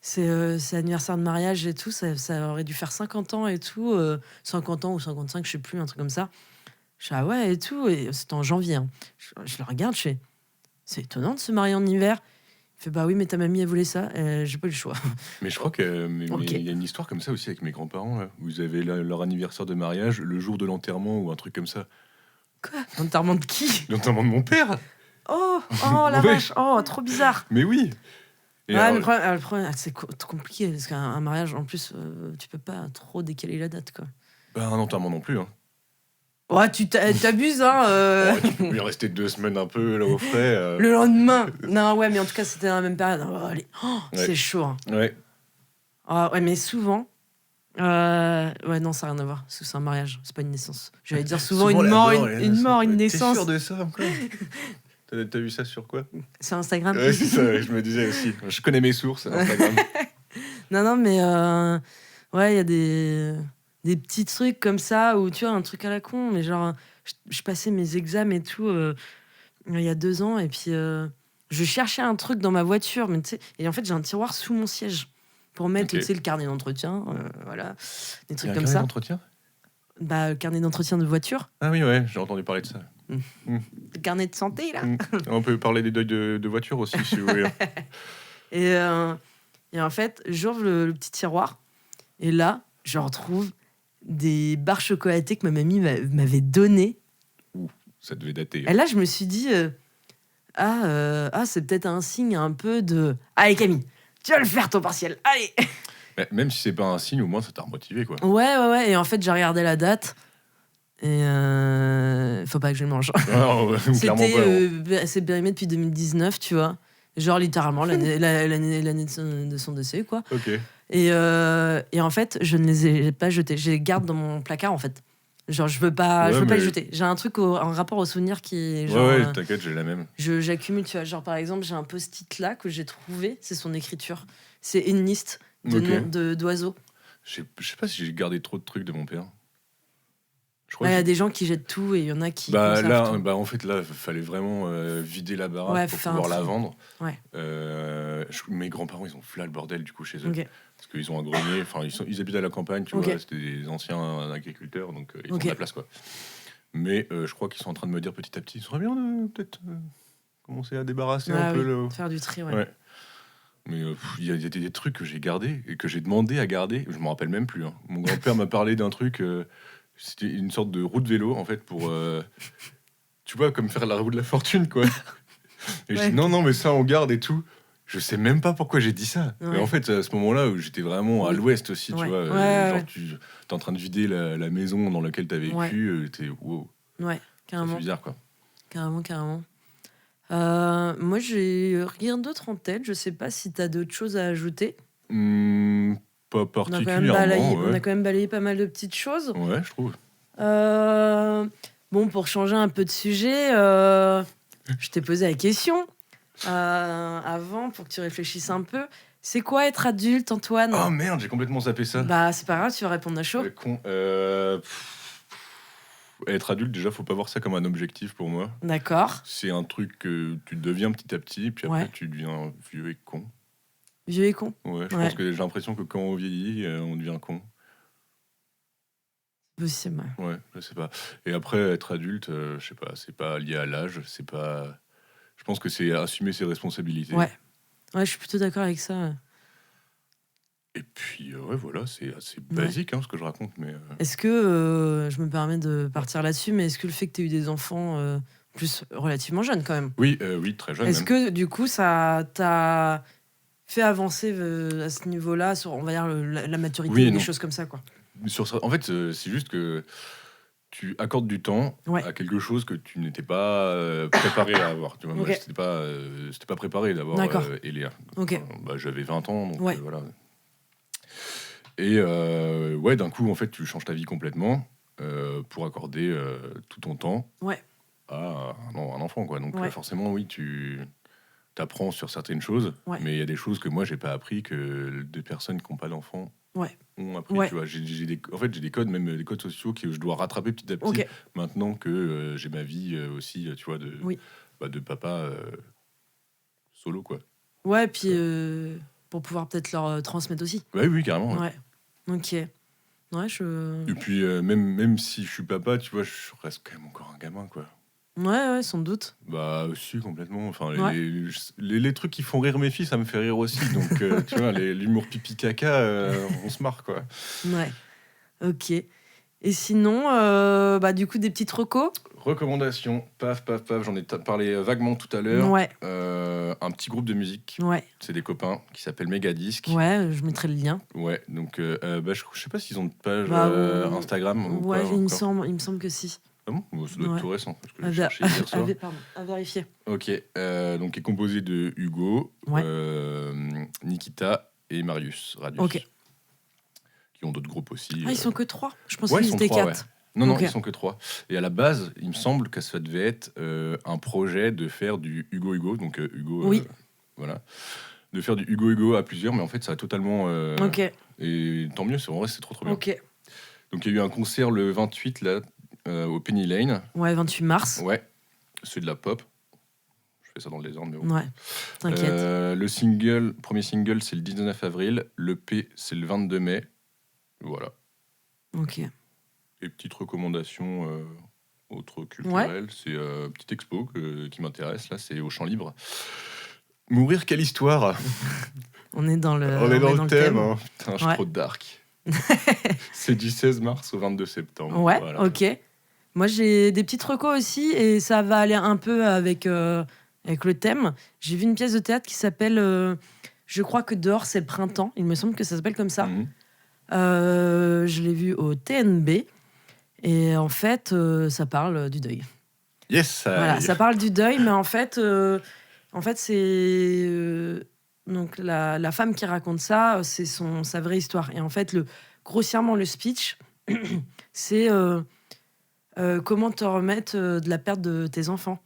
Speaker 1: c'est anniversaire de mariage et tout, ça aurait dû faire 50 ans et tout, 50 ans ou 55, je sais plus, un truc comme ça. Je fais, ah ouais, et tout, et c'était en janvier. Hein. Je le regarde, je fais, c'est étonnant de se marier en hiver. Il fait, bah oui, mais ta mamie, elle voulait ça, j'ai pas eu le choix.
Speaker 2: Mais je crois que
Speaker 1: Ok.
Speaker 2: il y a une histoire comme ça aussi avec mes grands-parents, là, où ils avaient leur anniversaire de mariage le jour de l'enterrement ou un truc comme ça.
Speaker 1: Quoi? L'enterrement de qui?
Speaker 2: L'enterrement de mon père.
Speaker 1: Oh la
Speaker 2: Ouais.
Speaker 1: vache, oh, trop bizarre.
Speaker 2: Mais oui. Et
Speaker 1: Ouais,
Speaker 2: alors,
Speaker 1: le problème, c'est compliqué, parce qu'un mariage, en plus, tu peux pas trop décaler la date, quoi.
Speaker 2: bah, un enterrement non plus. Hein.
Speaker 1: Ouais, t'abuses, hein.
Speaker 2: Oh, tu peux bien rester 2 semaines un peu là au frais.
Speaker 1: Le lendemain. Non, ouais, mais en tout cas, c'était dans la même période. Oh, allez.
Speaker 2: Ouais.
Speaker 1: C'est chaud. Hein.
Speaker 2: Ouais.
Speaker 1: Ah, ouais, mais souvent. Ouais, non, ça n'a rien à voir. Parce que c'est un mariage, c'est pas une naissance. J'allais dire souvent une
Speaker 2: la
Speaker 1: mort,
Speaker 2: mort,
Speaker 1: une mort, une naissance.
Speaker 2: T'es sûr de ça encore? T'as vu ça sur quoi?
Speaker 1: Sur Instagram.
Speaker 2: Ouais, c'est ça, je me disais aussi. Je connais mes sources, Instagram.
Speaker 1: Non, mais ouais, il y a des petits trucs comme ça où tu vois, un truc à la con, mais genre, je passais mes examens et tout il y a 2 ans, et puis je cherchais un truc dans ma voiture, mais tu sais, et en fait, j'ai un tiroir sous mon siège pour mettre,
Speaker 2: Ok.
Speaker 1: tu sais, le carnet d'entretien, voilà, des
Speaker 2: Il y
Speaker 1: trucs
Speaker 2: a un
Speaker 1: comme
Speaker 2: carnet
Speaker 1: ça.
Speaker 2: d'entretien?
Speaker 1: Bah, le carnet d'entretien de voiture,
Speaker 2: Ah oui, ouais, j'ai entendu parler de ça.
Speaker 1: le carnet de santé, là.
Speaker 2: On peut parler des deuils de voiture aussi, si vous voulez.
Speaker 1: Et en fait, j'ouvre le petit tiroir, et là, je retrouve des barres chocolatées que ma mamie m'avait données.
Speaker 2: Ça devait dater.
Speaker 1: Et là, je me suis dit, c'est peut-être un signe un peu de... Allez, Camille, tu vas le faire, ton partiel, allez.
Speaker 2: Mais même si c'est pas un signe, au moins ça t'a remotivé, quoi.
Speaker 1: Ouais. Et en fait, j'ai regardé la date. Et faut pas que je le mange.
Speaker 2: Non, clairement pas.
Speaker 1: C'est périmé depuis 2019, tu vois. Genre, littéralement, l'année de son décès, quoi.
Speaker 2: Ok.
Speaker 1: Et en fait, je ne les ai pas jetés. Je les garde dans mon placard, en fait. Genre, je veux pas les jeter. J'ai un truc en rapport au souvenir qui est genre...
Speaker 2: Ouais, t'inquiète, j'ai la même.
Speaker 1: J'accumule, tu vois. Genre, par exemple, j'ai un post-it là que j'ai trouvé. C'est son écriture. C'est une liste de
Speaker 2: Ok.
Speaker 1: noms d'oiseaux.
Speaker 2: Je sais pas si j'ai gardé trop de trucs de mon père. Je
Speaker 1: Il
Speaker 2: crois
Speaker 1: y a
Speaker 2: que
Speaker 1: des gens qui jettent tout et il y en a qui
Speaker 2: bah
Speaker 1: conservent
Speaker 2: là,
Speaker 1: tout.
Speaker 2: bah en fait là, fallait vraiment vider la baraque
Speaker 1: Ouais,
Speaker 2: pour
Speaker 1: faire un
Speaker 2: pouvoir la
Speaker 1: tri.
Speaker 2: vendre.
Speaker 1: Ouais.
Speaker 2: Mes grands-parents, ils ont flat le bordel du coup chez eux,
Speaker 1: Ok.
Speaker 2: parce qu'ils ont un grenier. Enfin, ils habitent à la campagne, tu
Speaker 1: Ok.
Speaker 2: vois. C'était des anciens agriculteurs, donc ils ont de la place, quoi. Mais je crois qu'ils sont en train de me dire petit à petit, il serait bien de peut-être commencer à débarrasser un peu le.
Speaker 1: Faire du tri, ouais.
Speaker 2: Ouais. Mais il y a des trucs que j'ai gardés et que j'ai demandé à garder. Je me rappelle même plus. Hein. Mon grand-père m'a parlé d'un truc. C'était une sorte de roue de vélo, en fait, pour. Tu vois, comme faire la roue de la fortune, quoi. Et je
Speaker 1: Ouais.
Speaker 2: dis non, mais ça, on garde et tout. Je sais même pas pourquoi j'ai dit ça.
Speaker 1: Ouais.
Speaker 2: Mais en fait, à ce moment-là, où j'étais vraiment à
Speaker 1: Oui.
Speaker 2: l'ouest aussi, tu
Speaker 1: Ouais.
Speaker 2: vois.
Speaker 1: Ouais,
Speaker 2: genre,
Speaker 1: ouais.
Speaker 2: tu es en train de vider la maison dans laquelle tu as vécu. T'es wow.
Speaker 1: Ouais,
Speaker 2: C'est
Speaker 1: carrément.
Speaker 2: bizarre, quoi.
Speaker 1: Carrément. Moi, j'ai rien d'autre en tête. Je sais pas si t'as d'autres choses à ajouter.
Speaker 2: Pas
Speaker 1: On a quand même
Speaker 2: particulièrement.
Speaker 1: on a quand même balayé pas mal de petites choses.
Speaker 2: Ouais, je trouve.
Speaker 1: Bon, pour changer un peu de sujet, je t'ai posé la question avant pour que tu réfléchisses un peu. C'est quoi être adulte, Antoine?
Speaker 2: Oh merde, j'ai complètement zappé ça.
Speaker 1: Bah, c'est pas grave, tu vas répondre à chaud.
Speaker 2: Con. Être adulte, déjà, faut pas voir ça comme un objectif pour moi.
Speaker 1: D'accord.
Speaker 2: C'est un truc que tu deviens petit à petit, puis après
Speaker 1: Ouais.
Speaker 2: tu deviens vieux et con.
Speaker 1: Vieux et con.
Speaker 2: Ouais, je
Speaker 1: Ouais.
Speaker 2: pense que j'ai l'impression que quand on vieillit, on devient con.
Speaker 1: Possible.
Speaker 2: Ouais, je sais pas. Et après, être adulte, je sais pas, c'est pas lié à l'âge, c'est pas. Je pense que c'est assumer ses responsabilités.
Speaker 1: Ouais, je suis plutôt d'accord avec ça. Ouais.
Speaker 2: Et puis, ouais, voilà, c'est assez basique ce que je raconte, mais.
Speaker 1: Est-ce que, je me permets de partir là-dessus, mais est-ce que le fait que tu aies eu des enfants plus relativement jeunes quand même,
Speaker 2: Oui, très jeune.
Speaker 1: est-ce
Speaker 2: Même.
Speaker 1: que du coup ça t'a fait avancer à ce niveau-là sur, on va dire, la maturité,
Speaker 2: Oui et
Speaker 1: des
Speaker 2: non.
Speaker 1: choses comme ça, quoi?
Speaker 2: Sur ça, en fait, c'est juste que tu accordes du temps
Speaker 1: Ouais.
Speaker 2: à quelque chose que tu n'étais pas préparé à avoir. Tu vois, moi,
Speaker 1: Ok.
Speaker 2: c'était pas préparé d'avoir
Speaker 1: D'accord.
Speaker 2: Eléa.
Speaker 1: Ok.
Speaker 2: J'avais 20 ans, donc
Speaker 1: Ouais.
Speaker 2: voilà. Et ouais, d'un coup, en fait, tu changes ta vie complètement pour accorder tout ton temps
Speaker 1: Ouais.
Speaker 2: à un enfant, quoi. Donc
Speaker 1: Ouais.
Speaker 2: forcément, oui, tu apprends sur certaines choses,
Speaker 1: Ouais.
Speaker 2: mais il y a des choses que moi, j'ai pas appris que des personnes qui n'ont pas d'enfants
Speaker 1: Ouais.
Speaker 2: ont appris.
Speaker 1: Ouais.
Speaker 2: Tu vois, en fait, j'ai des codes, même des codes sociaux que je dois rattraper petit à petit.
Speaker 1: Ok.
Speaker 2: Maintenant que j'ai ma vie aussi, tu vois,
Speaker 1: Oui.
Speaker 2: de papa solo, quoi.
Speaker 1: Ouais, puis pour pouvoir peut-être leur transmettre aussi.
Speaker 2: Oui, carrément.
Speaker 1: Ouais. Ok. Ouais,
Speaker 2: Et puis, même si je suis papa, tu vois, je reste quand même encore un gamin, quoi.
Speaker 1: Ouais, sans doute.
Speaker 2: Bah, aussi, complètement. Enfin,
Speaker 1: Ouais.
Speaker 2: les trucs qui font rire mes filles, ça me fait rire aussi. Donc, tu vois, l'humour pipi-caca, on se marre, quoi.
Speaker 1: Ouais. Ok. Et sinon, du coup, des petites recos.
Speaker 2: Recommandations, paf, j'en ai parlé vaguement tout à l'heure.
Speaker 1: Ouais.
Speaker 2: Un petit groupe de musique,
Speaker 1: Ouais.
Speaker 2: c'est des copains, qui s'appelle Megadisc.
Speaker 1: Ouais, je mettrai le lien.
Speaker 2: Ouais, donc je sais pas s'ils ont de page Instagram ou
Speaker 1: ouais,
Speaker 2: quoi.
Speaker 1: il me semble que si.
Speaker 2: Ah bon? Bon, ça doit être tout récent, parce que j'ai
Speaker 1: À,
Speaker 2: cherché hier soir.
Speaker 1: à vérifier.
Speaker 2: Ok, donc est composé de Hugo,
Speaker 1: Ouais.
Speaker 2: Nikita et Marius Radius.
Speaker 1: Ok.
Speaker 2: Qui ont d'autres groupes aussi.
Speaker 1: Ah, ils sont que 3. Je pensais
Speaker 2: Ouais,
Speaker 1: qu'ils
Speaker 2: ils sont
Speaker 1: étaient
Speaker 2: 3,
Speaker 1: 4.
Speaker 2: ouais. Non,
Speaker 1: Ok.
Speaker 2: ils sont que 3. Et à la base, il me semble que ça devait être un projet de faire du Hugo, donc Hugo,
Speaker 1: Oui.
Speaker 2: voilà, de faire du Hugo à plusieurs, mais en fait, ça a totalement.
Speaker 1: Ok.
Speaker 2: Et tant mieux, en vrai, c'est trop bien.
Speaker 1: Ok.
Speaker 2: Donc il y a eu un concert le 28 là, au Penny Lane.
Speaker 1: Ouais, 28 mars.
Speaker 2: Ouais, c'est de la pop. Je fais ça dans le désordre, mais bon.
Speaker 1: Ouais, t'inquiète.
Speaker 2: Le premier single, c'est le 19 avril. Le P, c'est le 22 mai. Voilà.
Speaker 1: Ok.
Speaker 2: Et petite recommandation autre culturelle, c'est petite expo qui m'intéresse, là, c'est au Champ Libre. Mourir, quelle histoire.
Speaker 1: On est dans le,
Speaker 2: on est dans le thème. Hein. Putain, je suis
Speaker 1: Ouais.
Speaker 2: trop dark. C'est du 16 mars au 22 septembre.
Speaker 1: Ouais,
Speaker 2: voilà.
Speaker 1: ok. Moi, j'ai des petites recos aussi, et ça va aller un peu avec le thème. J'ai vu une pièce de théâtre qui s'appelle Je crois que dehors, c'est le printemps. Il me semble que ça s'appelle comme ça.
Speaker 2: Mhm.
Speaker 1: Je l'ai vu au TNB. Et en fait, ça parle du deuil.
Speaker 2: Yes.
Speaker 1: Voilà, ça parle du deuil, mais en fait c'est donc la femme qui raconte ça, c'est sa vraie histoire. Et en fait, grossièrement, le speech, c'est comment te remettre de la perte de tes enfants,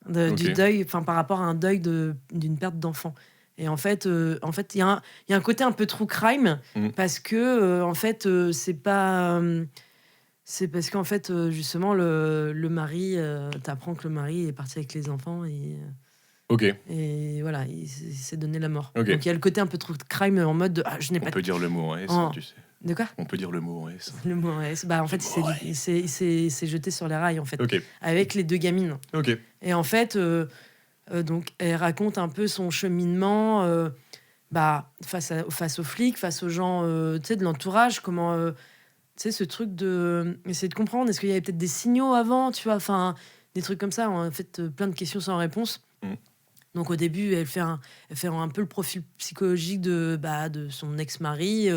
Speaker 1: du deuil, enfin par rapport à un deuil d'une perte d'enfant. Et en fait, il y a un côté un peu true crime parce que en fait, c'est pas c'est parce qu'en fait, justement, le mari, t'apprends que le mari est parti avec les enfants et voilà, il s'est donné la mort.
Speaker 2: Okay.
Speaker 1: Donc il y a le côté un peu true crime en mode de, je n'ai pas.
Speaker 2: On peut dire le mot en S, tu sais.
Speaker 1: De quoi?
Speaker 2: On peut dire le mot en S.
Speaker 1: Le mot en S. Bah en fait, il s'est jeté sur les rails en fait,
Speaker 2: okay.
Speaker 1: avec les 2 gamines.
Speaker 2: Ok.
Speaker 1: Et en fait, donc elle raconte un peu son cheminement, face aux flics, face aux gens, tu sais, de l'entourage, comment. Tu sais, ce truc de essayer de comprendre, est-ce qu'il y avait peut-être des signaux avant, tu vois, enfin, des trucs comme ça, en fait, plein de questions sans réponse. Donc au début, elle fait un peu le profil psychologique de son ex-mari,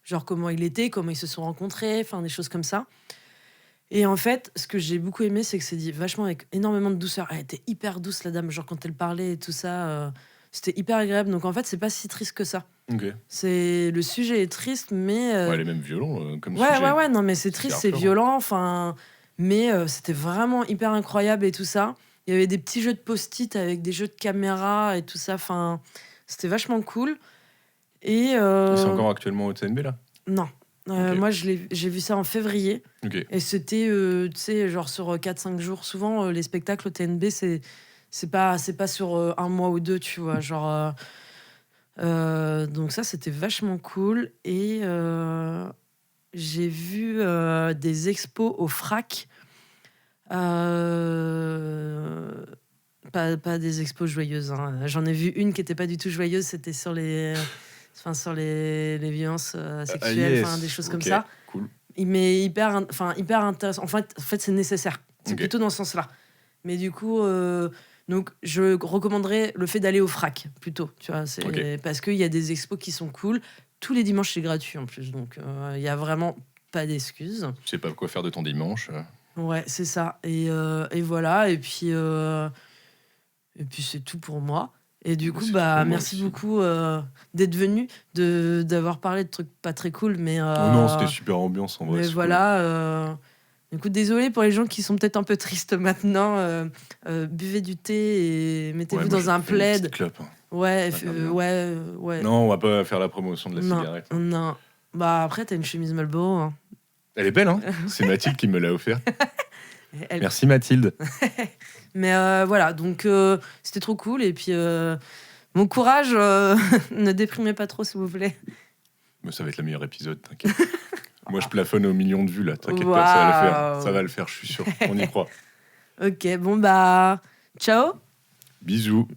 Speaker 1: genre comment il était, comment ils se sont rencontrés, enfin des choses comme ça. Et en fait, ce que j'ai beaucoup aimé, c'est que c'est dit vachement avec énormément de douceur. Elle était hyper douce, la dame, genre quand elle parlait et tout ça, c'était hyper agréable. Donc en fait, c'est pas si triste que ça.
Speaker 2: Okay.
Speaker 1: Le sujet est triste, mais
Speaker 2: elle est même violent comme sujet.
Speaker 1: Ouais, non mais c'est triste, c'est violent, enfin, mais c'était vraiment hyper incroyable et tout ça. Il y avait des petits jeux de post-it avec des jeux de caméra et tout ça, enfin, c'était vachement cool. Et
Speaker 2: c'est encore actuellement au TNB là?
Speaker 1: Non. Okay. Moi, j'ai vu ça en février.
Speaker 2: Okay.
Speaker 1: Et c'était, tu sais, genre sur 4-5 jours. Souvent, les spectacles au TNB, c'est pas sur un mois ou 2, tu vois. Genre, donc ça, c'était vachement cool. Et j'ai vu des expos au FRAC. Pas des expos joyeuses. Hein. J'en ai vu une qui n'était pas du tout joyeuse. C'était sur les violences sexuelles, des choses comme ça.
Speaker 2: Cool.
Speaker 1: Mais hyper intéressant. En fait, c'est nécessaire. C'est plutôt dans ce sens-là. Mais du coup, donc, je recommanderais le fait d'aller au FRAC, plutôt. Tu vois, parce qu'il y a des expos qui sont cool. Tous les dimanches, c'est gratuit, en plus. Donc, il n'y a vraiment pas d'excuses.
Speaker 2: Tu sais pas quoi faire de ton dimanche.
Speaker 1: Ouais, c'est ça. Et voilà. Et puis c'est tout pour moi. Et du coup, merci beaucoup d'être venu, d'avoir parlé de trucs pas très cool, mais
Speaker 2: non, c'était super ambiance en vrai.
Speaker 1: Mais voilà. Écoute, désolé pour les gens qui sont peut-être un peu tristes maintenant. Buvez du thé et mettez-vous dans un plaid.
Speaker 2: Une clope, hein.
Speaker 1: Ouais.
Speaker 2: Non, on va pas faire la promotion de la cigarette.
Speaker 1: Non. Bah après, t'as une chemise Marlboro. Hein.
Speaker 2: Elle est belle, hein. C'est Mathilde qui me l'a offert. Merci Mathilde.
Speaker 1: Mais voilà, donc c'était trop cool. Et puis, Bon courage, ne déprimez pas trop, s'il vous plaît.
Speaker 2: Mais ça va être le meilleur épisode, t'inquiète. Moi, je plafonne aux millions de vues, là. T'inquiète pas, ça va le faire. Ça va le faire, je suis sûr. On y croit.
Speaker 1: Ok, bon bah, ciao.
Speaker 2: Bisous.